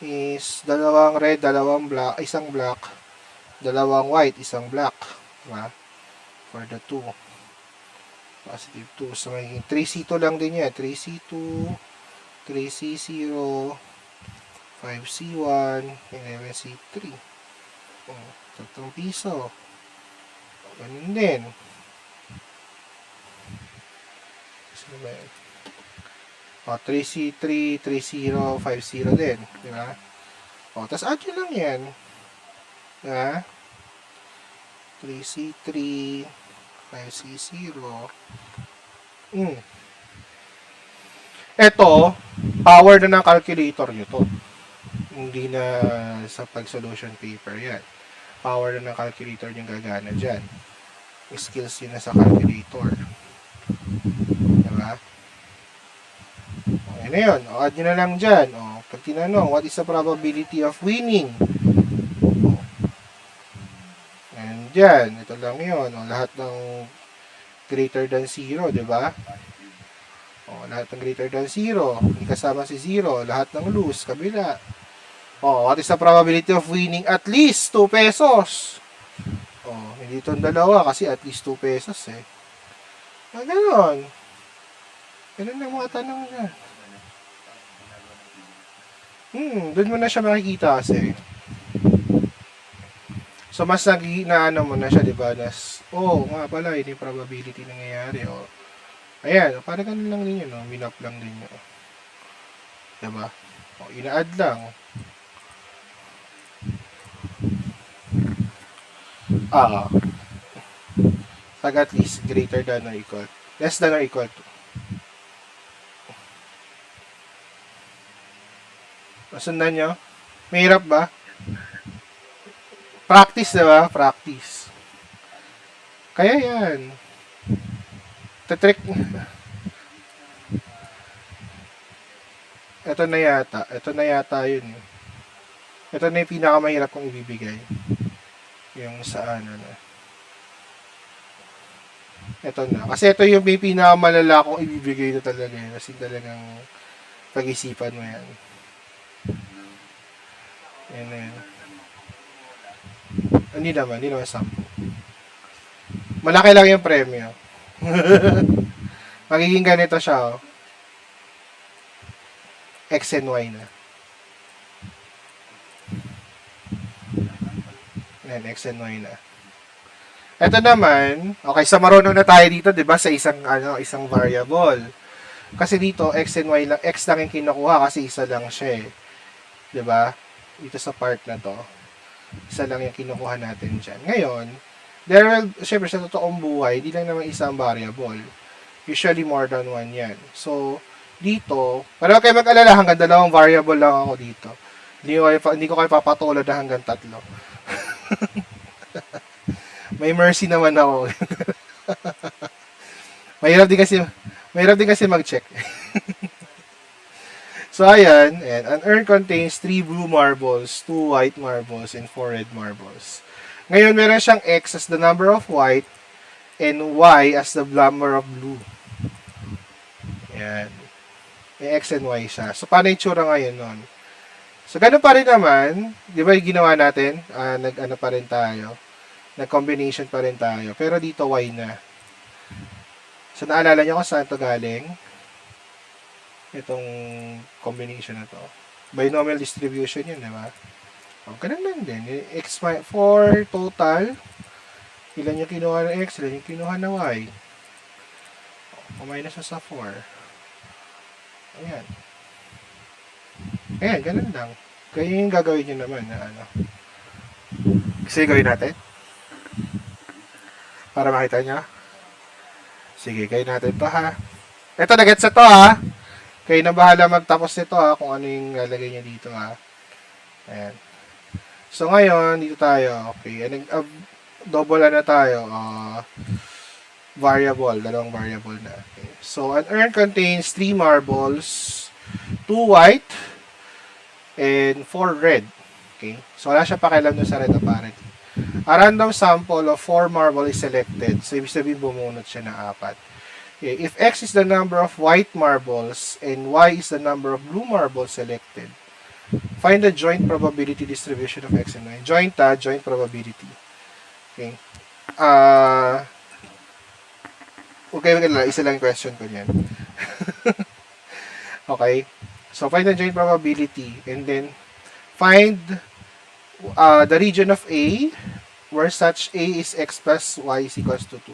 is dalawang red, dalawang black, isang black, dalawang white, isang black. Diba? For the 2. Positive 2. So, magiging 3C2 lang din yan. 3C2, 3C0, 5C1, 11C3. 3 piso. Ganun din. Sino ba yan? 3C3, 3-0, 5-0 din. Diba? Tapos add yun lang yan. Ah, 3C3, 5C0. Ito, power na ng calculator nyo to. Hindi na sa pag-solution paper yan. Power na ng calculator yung gagana dyan. Skills yun na sa calculator. Diba? Okay na yun. O, add nyo na lang dyan. O, pag tinanong, what is the probability of winning? And dyan, ito lang yun. O, lahat ng greater than 0, diba? O, lahat ng greater than 0. Hindi kasama si 0. Lahat ng lose, kabila. O, what is the probability of winning at least 2 pesos? O, hindi itong dalawa kasi at least 2 pesos eh. Ganon. Ganon lang mga tanong niya. Doon mo na siya makikita kasi. So, mas naano mo na siya, diba? Nga pala, yun yung probability nangyayari. O, ayan, parang ganun lang din yun. O, minap lang din yun. Diba? O, ina-add lang. Pag at least greater than or equal. Less than or equal to. Masundan nyo? Mahirap ba? Practice, diba? Practice. Kaya yan. Trick. Ito na yata yun. Ito na yung pinakamahirap kong ibibigay. Yung sa ano na. Ito na. Kasi ito yung may pinakamalala kong ibibigay na talaga. Kasi talagang pag-isipan mo yan. Yan na yan. Hindi naman 10. Malaki lang yung premyo. Magiging ganito siya, oh. X and Y na. Yan, X and Y na. Ito naman, okay, sa marunong na tayo dito, 'di ba, sa isang variable. Kasi dito X and Y lang, X lang yung kinukuha kasi isa lang siya, eh. 'Di ba? Dito sa part na 'to, isa lang yung kinukuha natin diyan. Ngayon, syempre sa totoong buhay, hindi lang naman isang variable. Usually more than one 'yan. So, dito, para kayo mag-alala, hanggang 2 variable lang ako dito. Hindi ko kayo papatulad na hanggang 3. May mercy naman ako. Mahirap din kasi mag-check. So, ayan. And an urn contains 3 blue marbles, 2 white marbles, and 4 red marbles. Ngayon, meron siyang X as the number of white and Y as the number of blue. Ayan. May X and Y siya. So, paano yung tsura ngayon nun? So, ganun pa rin naman. Di ba yung ginawa natin? Nag-ano pa rin tayo. Nag-combination pa rin tayo. Pero dito, Y na. So, naalala nyo kung saan ito galing? Itong combination na to. Binomial distribution yun, di ba? O, ganun lang din. X, 4 total. Ilan yung kinuha ng X, ilan yung kinuha ng Y. O, minus sa 4. Ayan. Ayan, ganun lang. Kaya yung gagawin nyo naman na ano. Kasi gawin natin. Para makita nyo. Sige, gawin natin to, ha. Ito, nagets na to, ha. Kayo na bahala magtapos nito, ha, kung ano yung lalagay nyo dito, ha. Ayan. So, ngayon, dito tayo. Okay, double na tayo. Variable, 2 variable na. Okay. So, an urn contains 3 marbles, 2 white, and 4 red. Okay? So, wala siya pakialam dun sa red apparently. A random sample of 4 marble is selected. So, ibig sabihin bumunot siya ng 4. Okay. If X is the number of white marbles and Y is the number of blue marbles selected, find the joint probability distribution of X and Y. Joint probability. Okay. Okay, isa lang yung question ko niyan. Okay. So, find the joint probability and then find the region of A where such A is X plus Y is equals to 2.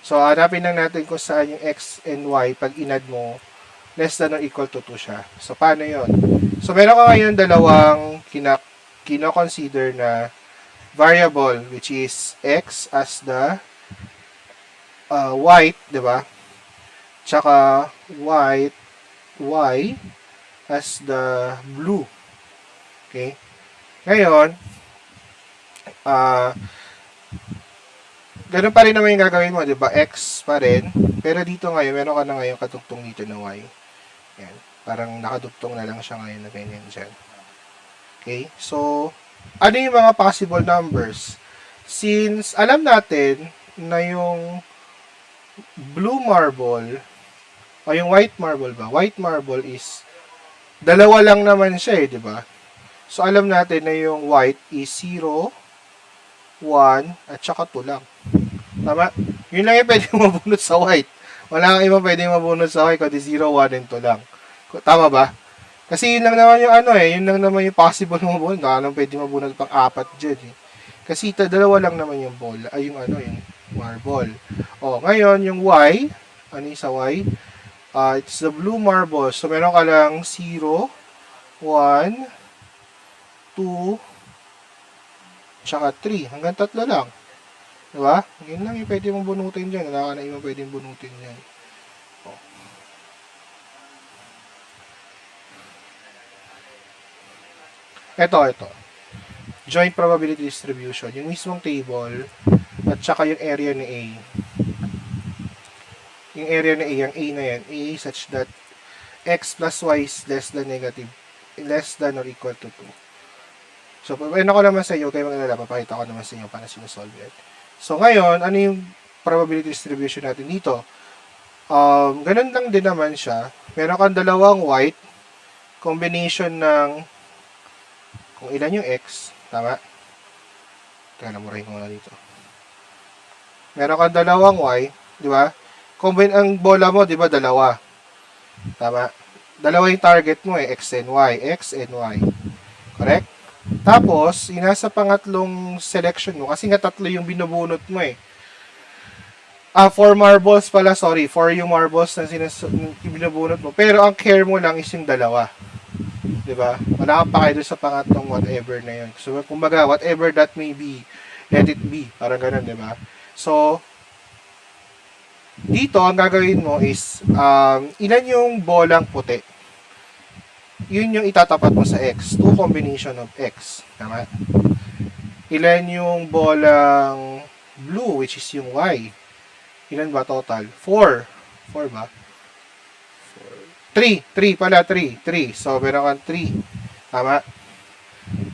So, hanapin lang natin kung saan yung X and Y pag inad mo less than or equal to 2 siya. So, paano yon? So, meron ka ngayon dalawang kino-consider na variable, which is x as the white, di ba? Tsaka y as the blue. Okay? Ngayon, ganun pa rin naman yung gagawin mo, di ba? X pa rin. Pero dito ngayon, meron ka na ngayon katugtong dito na y. Yan. Parang nakadugtong na lang siya ngayon na ganyan dyan. Okay? So, ano yung mga possible numbers? Since alam natin na yung blue marble o yung white marble ba? White marble is dalawa lang naman siya di ba? So, alam natin na yung white is 0, 1, at saka 2 lang. Tama? Yun lang yung pwede mabunot sa white. Wala kang ibang pwede mabunot sa white kundi 0, 1, and 2 lang. Tama ba? Kasi yun lang naman yung yun lang naman yung possible mabunot. Anong pwede mabunot pang apat dyan Kasi dalawa lang naman yung bola, yung yung marble. Ngayon, yung Y, ano yung sa Y? It's the blue marble. So, meron ka lang 0, 1, 2, tsaka 3. Hanggang 3 lang. Diba? Yun lang yung pwede mong bunutin dyan. Wala ka na ibang pwedeng bunutin dyan. Ito. Joint probability distribution. Yung mismong table at saka yung area ni A. Yung area ni A, yung A na yan, A such that x plus y is less than or equal to 2. So, ano ko naman sa inyo, kayo mag-alala, papakita ko naman sa inyo para sinusolve yan. So, ngayon, ano yung probability distribution natin dito? Ganun lang din naman siya. Meron kang dalawang white, combination ng kung ilan yung x, tama? Kaya namurahin ko muna dito. Meron kang dalawang y, di ba? Combine ang bola mo, di ba, dalawa. Tama? Dalawa yung target mo x and y. Correct? Tapos, yung nasa pangatlong selection mo, kasi nga tatlo yung binubunot mo 4 marbles pala, sorry. 4 yung marbles na binubunot mo. Pero ang care mo lang is yung dalawa. Diba? Wala kang pakay doon sa pangatlong whatever na yun. So, kumbaga, whatever that may be, let it be. Parang ganun, diba? So, dito, ang gagawin mo is, ilan yung bolang puti? Yun yung itatapat mo sa x. 2 combination of x. Tama? Ilan yung bolang blue, which is yung y? Ilan ba total? 4. 4 ba? 3 pala, 3. So, meron kang 3. Tama?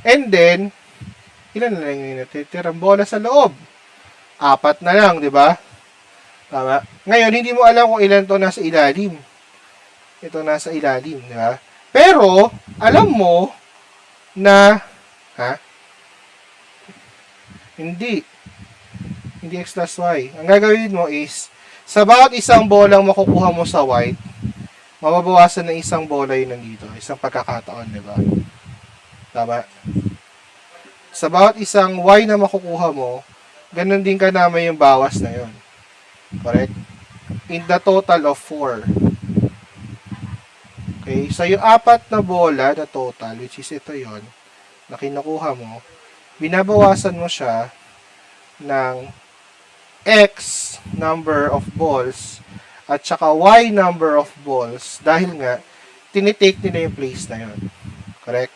And then, ilan na lang yung natitirang bola sa loob? 4 na lang, di ba? Tama? Ngayon, hindi mo alam kung ilan to nasa ilalim. Ito nasa ilalim, di ba? Pero, alam mo na, Hindi x plus y. Ang gagawin mo is, sa bawat isang bolang makukuha mo sa white, mababawasan ng isang bola yun nandito. Isang pagkakataon, di ba? Tama? Sa bawat isang y na makukuha mo, ganun din kanama yung bawas na yun. Correct? In the total of 4. Okay? So, yung 4 na bola na total, which is ito yon na kinukuha mo, binabawasan mo siya ng x number of balls at saka y number of balls dahil nga tinitake nila yung place na yun. Correct?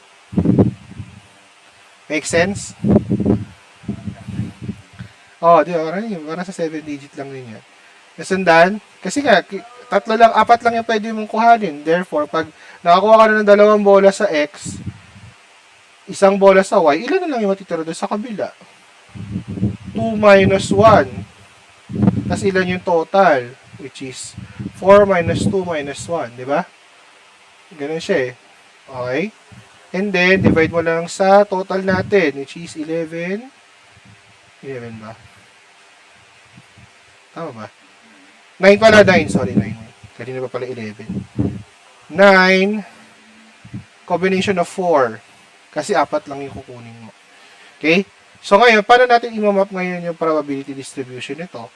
Make sense? Di ba? Parang sa 7 digit lang din yan. Nasundan? Kasi nga, 4 lang, 4 lang yung pwede mong kuhanin. Therefore, pag nakakuha ka na ng 2 bola sa x, 1 bola sa y, ilan na lang yung matitira doon sa kabila? 2 minus 1. Tapos ilan yung total? Which is 4 minus 2 minus 1. Diba? Ganun siya Okay? And then, divide mo lang sa total natin, which is 11. 11 ba? Tama ba? 9 pala, 9. Sorry, 9. Kanina pa pala 11. 9, combination of 4. Kasi 4 lang yung kukunin mo. Okay? So, ngayon, paano natin i-map ngayon yung probability distribution nito?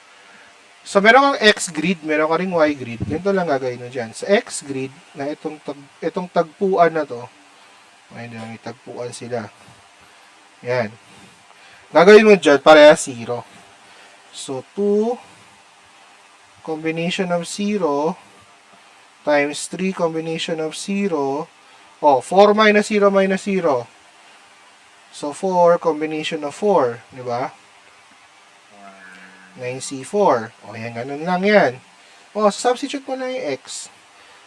So, meron kang X grid, meron ka ring Y grid. Ganito lang gagawin mo dyan. Sa X grid, na itong tagpuan na to, ayun lang, itagpuan sila. Yan. Gagawin mo dyan, pareha 0. So, 2 combination of 0 times 3 combination of 0. 4 minus 0 minus 0. So, 4 combination of 4. Diba? 9C4. Yan, ganun lang yan. Substitute mo lang yung x.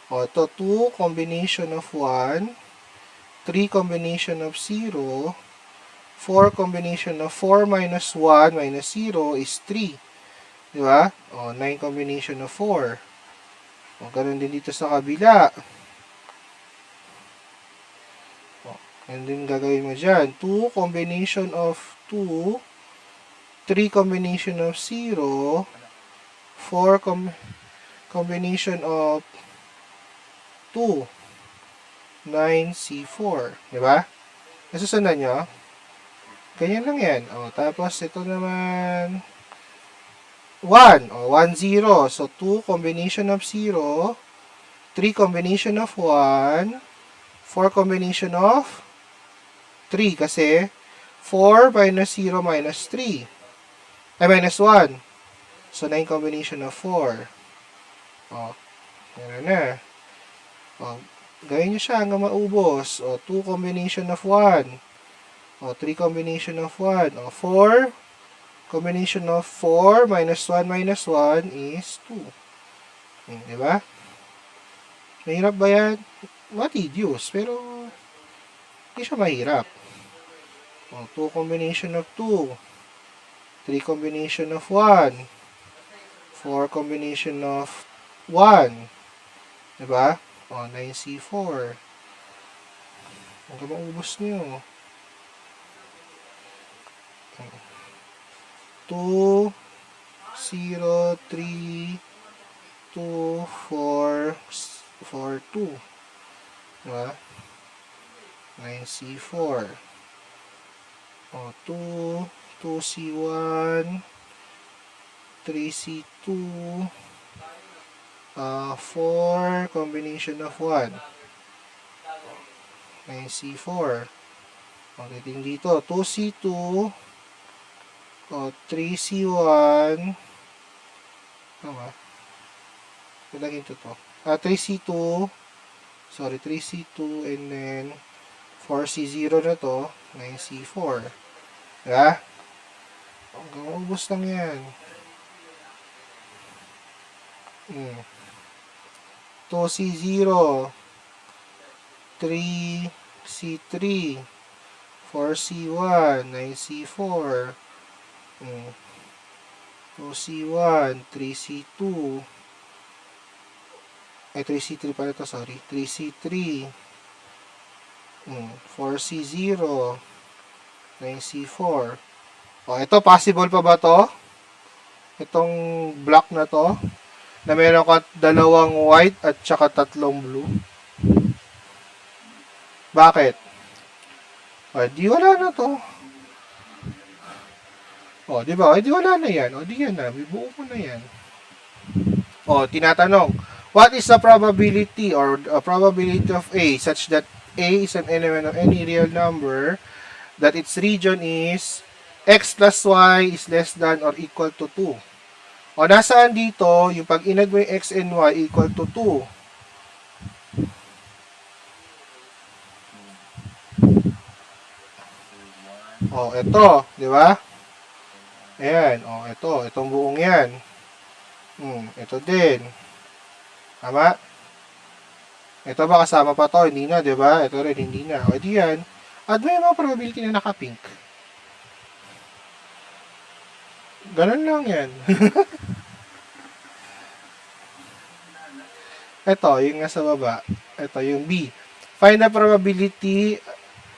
Ito, 2 combination of 1. 3 combination of 0. 4 combination of 4 minus 1 minus 0 is 3. Diba? 9 combination of 4. Ganun din dito sa kabila. And then gagawin mo dyan. 2 combination of 2. 3 combination of 0. 4 combination of 2. 9C4. Diba? Nasusundan nyo? Ganyan lang yan. Tapos ito naman 1. 1, 0. So, 2 combination of 0. 3 combination of 1. 4 combination of 3. Kasi 4 minus 0 minus 3. Minus 1. So, 9 combination of 4. Gano'n na. Gawin nyo siya hanggang maubos. 2 combination of 1. 3 combination of 1. 4 combination of 4 minus 1 minus 1 is 2. Diba? Mahirap ba yan? Tedious, pero hindi siya mahirap. 2 combination of 2. 3 combination of 1. 4 combination of 1. Diba? 9C4. Hanggang maubos nyo. 2, 0, 3, 2, 4, 4, 2. Diba? 9C4. 2, 2C1, 3C2, 4, combination of 1. 9C4. Ulitin dito, 2C2, 3C1, tama? Ilagin ito to. 3C2, sorry, 3C2, and then 4C0 na to, 9C4. Diba? Hanggang maubos lang yan. 2C0, 3C3, 4C1, 9C4, 2C1, 3C2, 3C3 pala ito, sorry, 3C3, 4C0, 9C4. Ito, possible pa ba to? Itong block na to, na meron ka dalawang white at saka tatlong blue. Bakit? Di wala na to. Di ba? Di wala na yan. Di yan na. Bibuo ko na yan. Tinatanong, what is the probability or probability of A such that A is an element of any real number that its region is x plus y is less than or equal to 2? Nasaan dito, yung pag inad mo yung x and y equal to 2? Ito, di ba? Ayan, itong buong yan. Ito din. Tama? Ito ba kasama pa to? Hindi na, di ba? Ito rin, hindi na. Di yan. Add mo yung mga probability na naka-pink. Ganun lang yan. Ito, yung nasa baba. Ito, yung B. Find the probability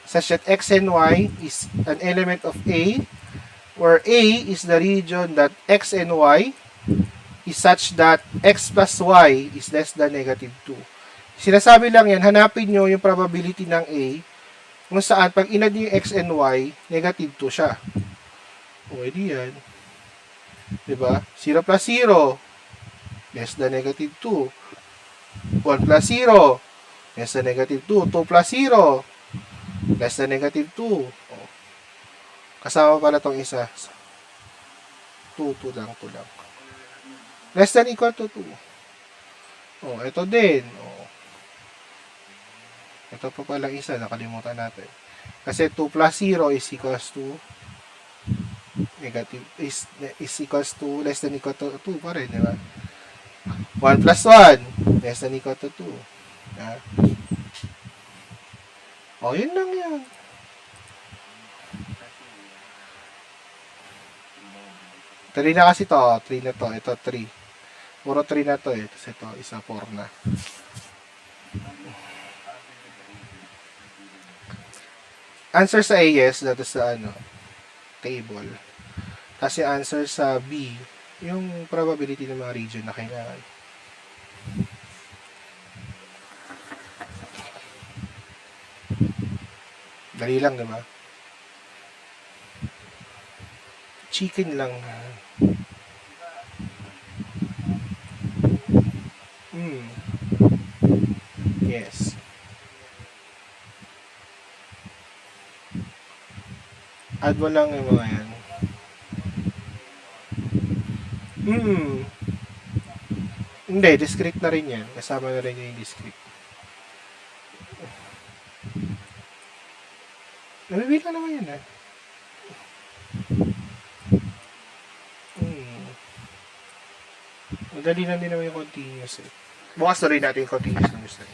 such that x and y is an element of A, where A is the region that x and y is such that x plus y is less than negative 2. Sinasabi lang yan, hanapin nyo yung probability ng A kung saan pag inad nyo yung x and y, negative 2 siya. Di yan. Diba? 0 plus 0, less than negative 2. 1 plus 0, less than negative 2. 2 plus 0, less than negative 2. Kasama pala tong isa. 2 lang, 2 lang. Less than equal to 2. Oh, ito din. Oh. Ito pa pala isa, nakalimutan natin. Kasi 2 plus 0 is equals to negative is equals to less than equal to 2 pa rin, di ba? 1 plus 1 less than equal to 2. Ah. Oh, yun lang yan. Three na kasi to. 3 na to. Ito 3. Puro 3 na to eh. Tapos ito, isa 4 na. Answer sa A, yes. Dito sa table. Kasi answer sa B, yung probability ng mga region na kailangan. Dali lang, diba? Chicken lang. Yes. Add mo lang yung mga yan. Hindi, discrete na rin yan. Kasama na rin yung discrete. Nabibilang naman yan, eh. Madali lang din naman yung continuous, eh. Bukas tuloy natin yung continuous na gusto.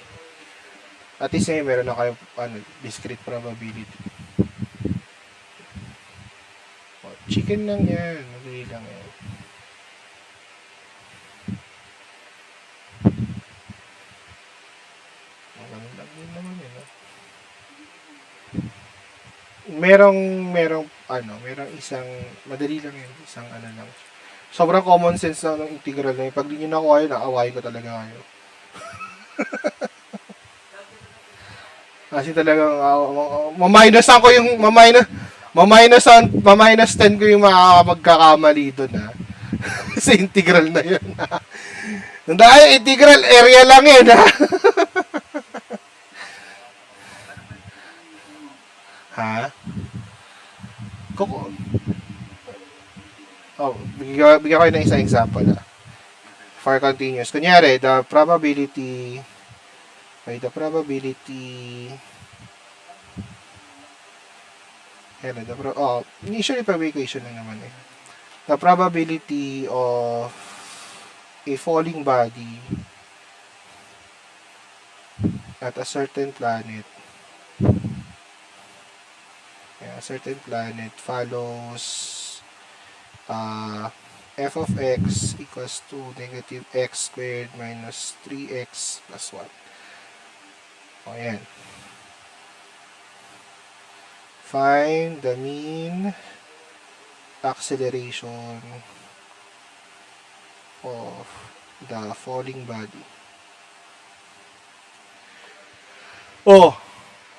At least ngayon, meron na kayo discrete probability. Oh, chicken lang yan. Madali lang yan. Ganun lang din naman yun, no? Merong isang, madali lang yun, isang lang. Sobrang common sense lang ng integral na yun. Pag di nyo nakuha yun, naawain ko talaga kayo. Kasi talagang, maminusan ko yung, maminus 10 ko yung magkakamali doon, ha. Sa integral na yun, ha. Dahil integral area lang yun, ha. Ha? Bigyan ko ng isang example, ha. For continuous. Kunyari, the probability initially pag equation lang naman eh. The probability of a falling body at a certain planet follows f of x equals to negative x squared minus 3x plus 1. O, yan. Find the mean acceleration of the falling body. Oh,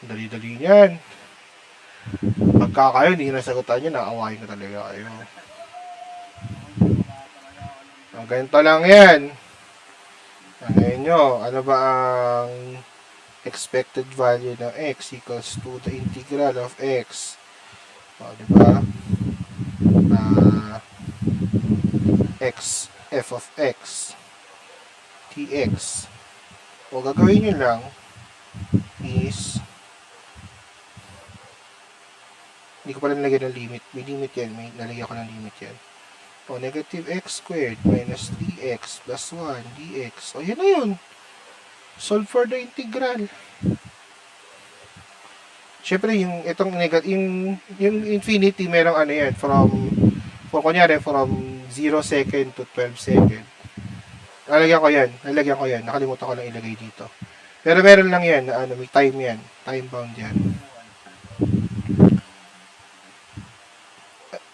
dali-dali yan. Pagka kayo, hindi nasagutan nyo, naawain ko talaga kayo. Ganito lang yan. Ngayon nyo, ano ba ang expected value ng x equals to the integral of x? O, diba? X, f of x, dx. O, gagawin nyo lang is, hindi ko pala nalagyan ng limit. May limit yan. May nalagyan ko ng limit yan. O, negative x squared minus 3x plus 1 dx. O, yan na yun. Solve for the integral. Siyempre, yung infinity, merong yan, from 0 second to 12 second. Nalagyan ko yan. Nakalimutan ko lang ilagay dito. Pero meron lang yan, may time yan. Time bound yan.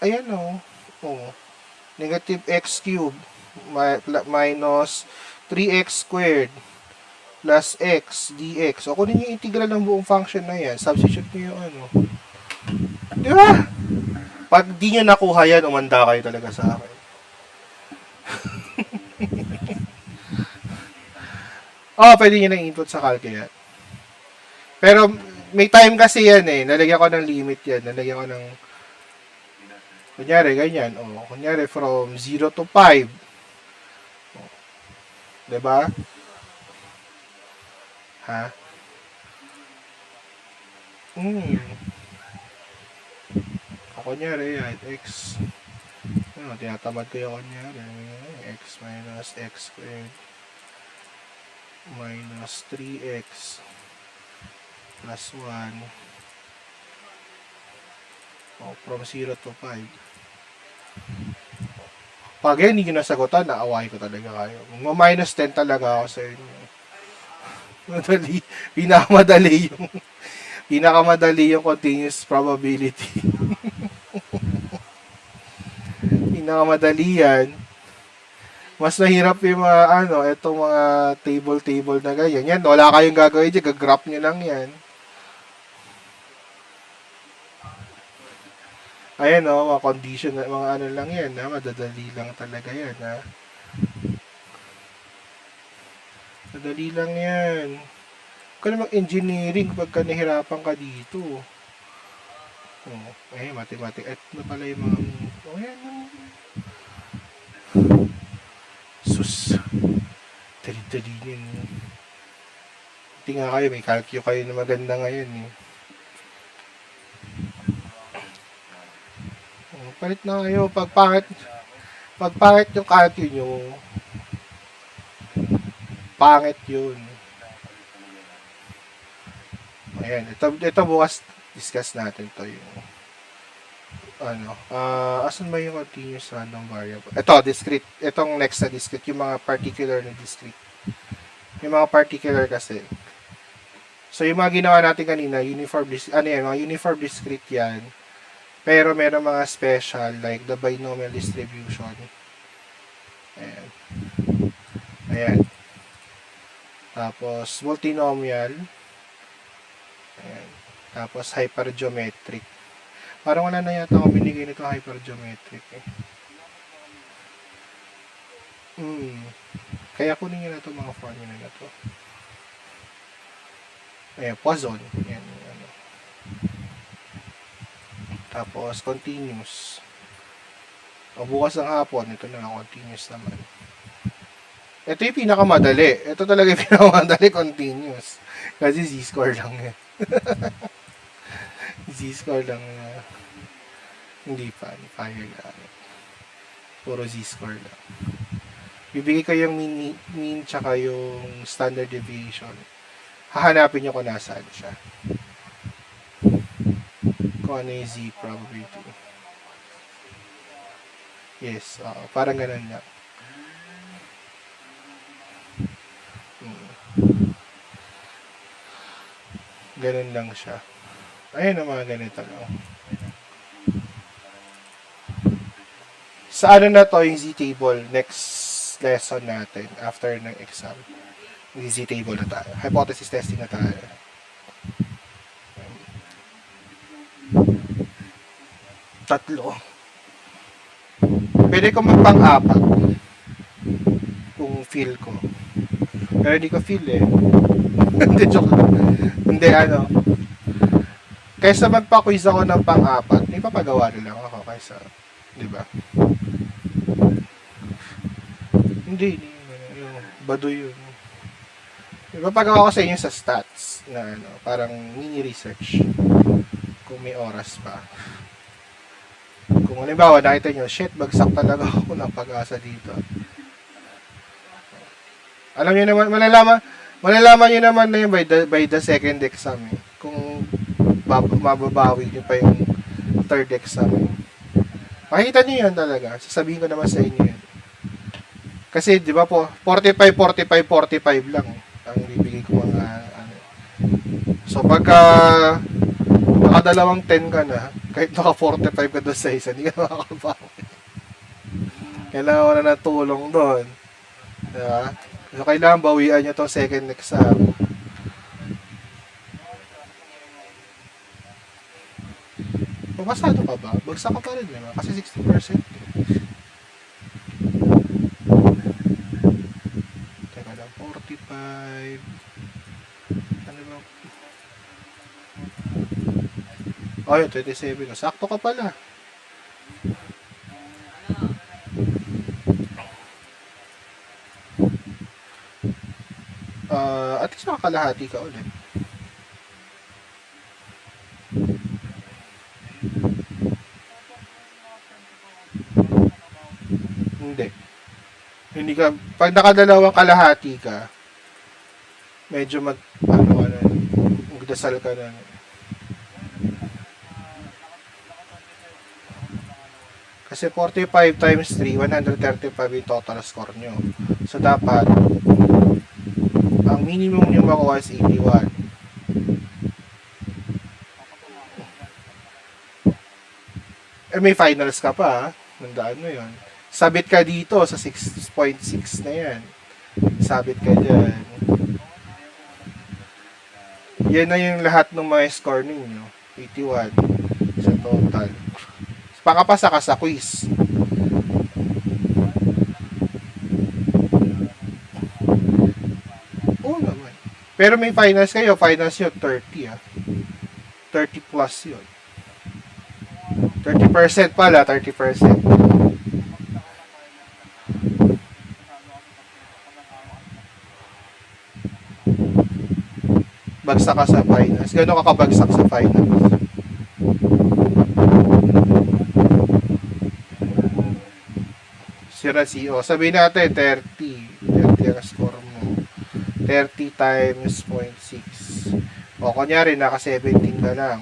Ayan o. Negative x cubed minus 3x squared plus x dx. O, kunin yung integral ng buong function na yan. Substitute nyo yung Di ba? Pag di nyo nakuha yan, umanda kayo talaga sa akin. Pwede nyo na input sa calc yan. Pero, may time kasi yan eh. Nalagyan ko ng limit yan. Nalagyan ko ng Kunyari, ganyan. O, kunyari, from 0 to 5. Diba? Ha? Hmm. O, kunyari, yan, x. Ano, tinatamad ko yung kunyari. X minus x squared minus 3x plus 1. O, from 0 to 5. Pag yan, hindi nyo nasagutan, naawain ko talaga kayo. Minus 10 talaga ako sa inyo. Madali, pinakamadali yung continuous probability. Pinakamadali yan. Mas mahirap yung mga, itong mga table na ganyan. Yan, wala kayong gagawin dyan, gagraph nyo lang yan. Ayan mga condition, mga ano lang yan, madadali lang talaga yan, Madali lang yan. Kung namang engineering, pagka nahirapan ka dito. Mathematics. At na pala yung mga, yan. Sus. Dali-dali yun. Hindi nga kayo, may calcio kayo na maganda ngayon Palit na kayo. Pagpangit yung calcio nyo, pangit yun. Ayan, ito bukas discuss natin to yung asan ba yung continuous random variable? Ito, discrete. Itong next na discrete, yung mga particular na discrete. Yung mga particular kasi. So, yung mga ginawa natin kanina, mga uniform discrete yan. Pero meron mga special, like the binomial distribution. Ayan. Ayan. Tapos, multinomial. Ayan. Tapos, hypergeometric. Parang wala na yata ako binigay nito hypergeometric Kaya kunin nyo na ito mga formula na ito. Ayan, Poisson. Ayan, Tapos, continuous. O bukas ng hapon, ito na lang, continuous naman. Ito yung pinakamadali. Ito talaga yung pinakamadali, continuous. Kasi z-score lang yan. Z-score lang hindi pa yung puro z-score lang. Bibigay ko yung mean tsaka yung standard deviation. Hahanapin nyo kung nasaan siya. Kung ano yung z probability. Yes, parang ganun lang. Ganun lang siya. Ayun ang mga ganito lang. Sa ano na to yung z-table next lesson natin after ng exam. Z-table na tayo. Hypothesis testing na tayo. Tatlo. Pwede ko magpang-apat kung feel ko. Pero hindi ko feel Hindi, joke lang. Hindi, kaysa magpa-quiz ako ng pang-apat, ipapagawa na lang ako kaysa, di ba? Hindi, baduy yun. Ipapagawa ko sa inyo sa stats na parang mini research kung may oras pa. Kung halimbawa nakita nyo, shit, bagsak talaga ako ng pag-asa dito. Alam nyo naman, malalaman nyo naman na yun by the second exam kung mababawi nyo pa yung third exam makikita nyo yun talaga. Sasabihin ko naman sa inyo yun. Kasi di ba po 45 lang ang bibigay ko mga So pagka nakadalawang 10 ka na, kahit naka 45 ka doon sa isa, hindi ka makakabawi. Kailangan ko na ng tulong doon. Diba? So kailangan bawian nyo itong second exam. Pumasado ka ba? Bagsak ka pa rin naman kasi 60%. Teka lang, 45. Ano ba? Oh, yun, 27. Sakto ka pala. At least nakakalahati ka ulit. Hindi. Hindi ka, pag nakadalawang kalahati ka, medyo magdasal ka na. Kasi 45 times 3, 135 yung total score nyo. So, dapat, ang minimum nyo makuha is 81. May finals ka pa, ha? Nandaan mo yun. Sabit ka dito sa 6.6 na yan. Sabit ka dyan. Yan na yung lahat ng mga score ninyo. 81 sa total. Pakapasa ka sa quiz. Oo naman. Pero may finals kayo. Finals yun, 30 ah. 30 plus yun. 30% pala, 30%. Bagsak ka sa finals. Gano'n ka kabagsak sa finals? Sabihin natin, 30. 30 ang score mo. 30 times 0.6. O, kunyari, naka 17 ka lang.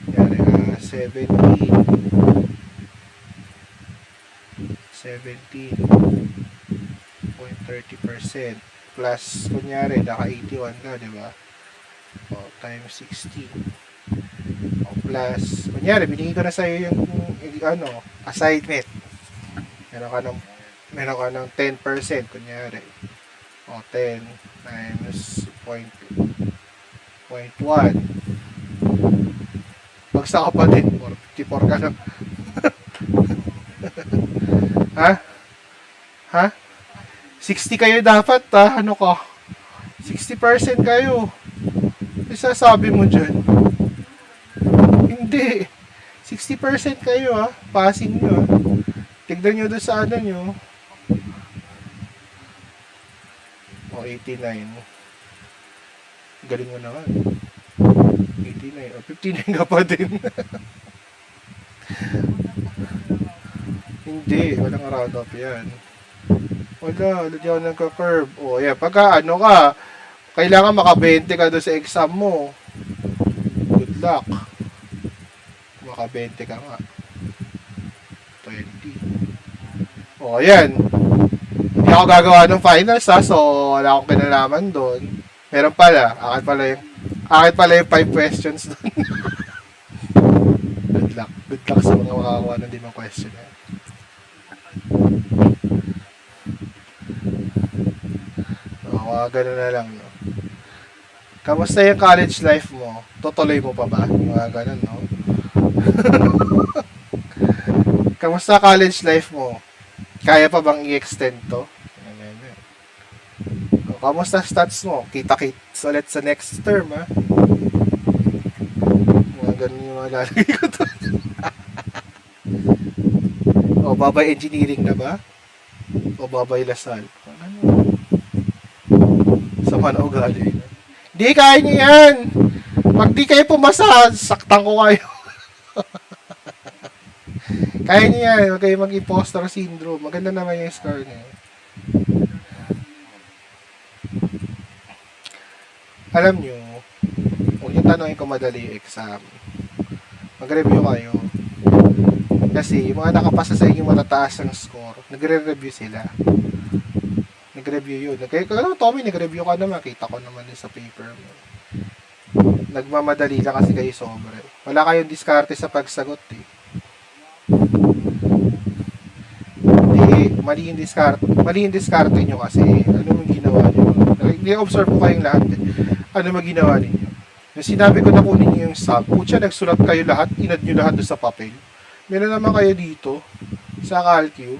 Kunyari, 17.30% plus, kunyari, naka 81 ka, di ba? O, times 16. O, plus, kunyari, binigay ko na sa'yo yung assignment. Meron ka ng 10%, kunyari. O, 10 times 0.1. Bagsak ka pa din. 54 ka lang. Ha? 60 kayo dapat, ha? Ano ka? 60% kayo. Isasabi mo dyan. Hindi. 60% kayo, ha? Passing nyo, ha? Tignan nyo doon sa ano nyo. O, 89. Galing mo naman. 89. O, 59 ka pa din. Hindi. Walang round up yan. Wala. Di ako nagka-curve. O, yan. Pagka ano ka, kailangan maka-20 ka doon sa exam mo. Good luck. Maka-20 ka nga. 20. O, ayan. Hindi ako gagawa ng finals, ha? So, wala akong kinalaman doon. Meron pala. Akin pala yung 5 questions doon. Good luck. Good luck sa mga makakakuha ng 5 question. O, ganun na lang, no? Kamusta yung college life mo? Tutuloy mo pa ba? Mga ganun, no? Kamusta college life mo? Kaya pa bang i-extend to? O, kamusta stats mo? Kita-kits ulit sa next term, ha? Mga ganun yung mga lalagay ko to. O, babay engineering na ba? O, babay Lasal? Ano? Sama na ugali. Di, kaya niyo yan! Pag di kayo pumasa, saktan ko kayo. Kaya niyo yan. Huwag kayo mag-imposter syndrome. Maganda naman yung score niya. Alam niyo, huwag yung tanongin ko madali yung exam. Mag-review kayo. Kasi yung mga nakapasa sa inyong matataas ang score, nagre-review sila. Nag-review yun. Alam mo, Tommy, nag-review ka naman. Kita ko naman din sa paper mo. Nagmamadali lang kasi kayo sobra. Wala kayong diskarte sa pagsagot, eh. Mali yung diskarte nyo kasi. Ano yung ginawa nyo? I-observe ko kayong lahat, eh. Ano yung ginawa ninyo? Nung sinabi ko na kunin nyo yung sub, putya, nagsulat kayo lahat, inad nyo lahat doon sa papel. Meron naman kayo dito, sa calcu,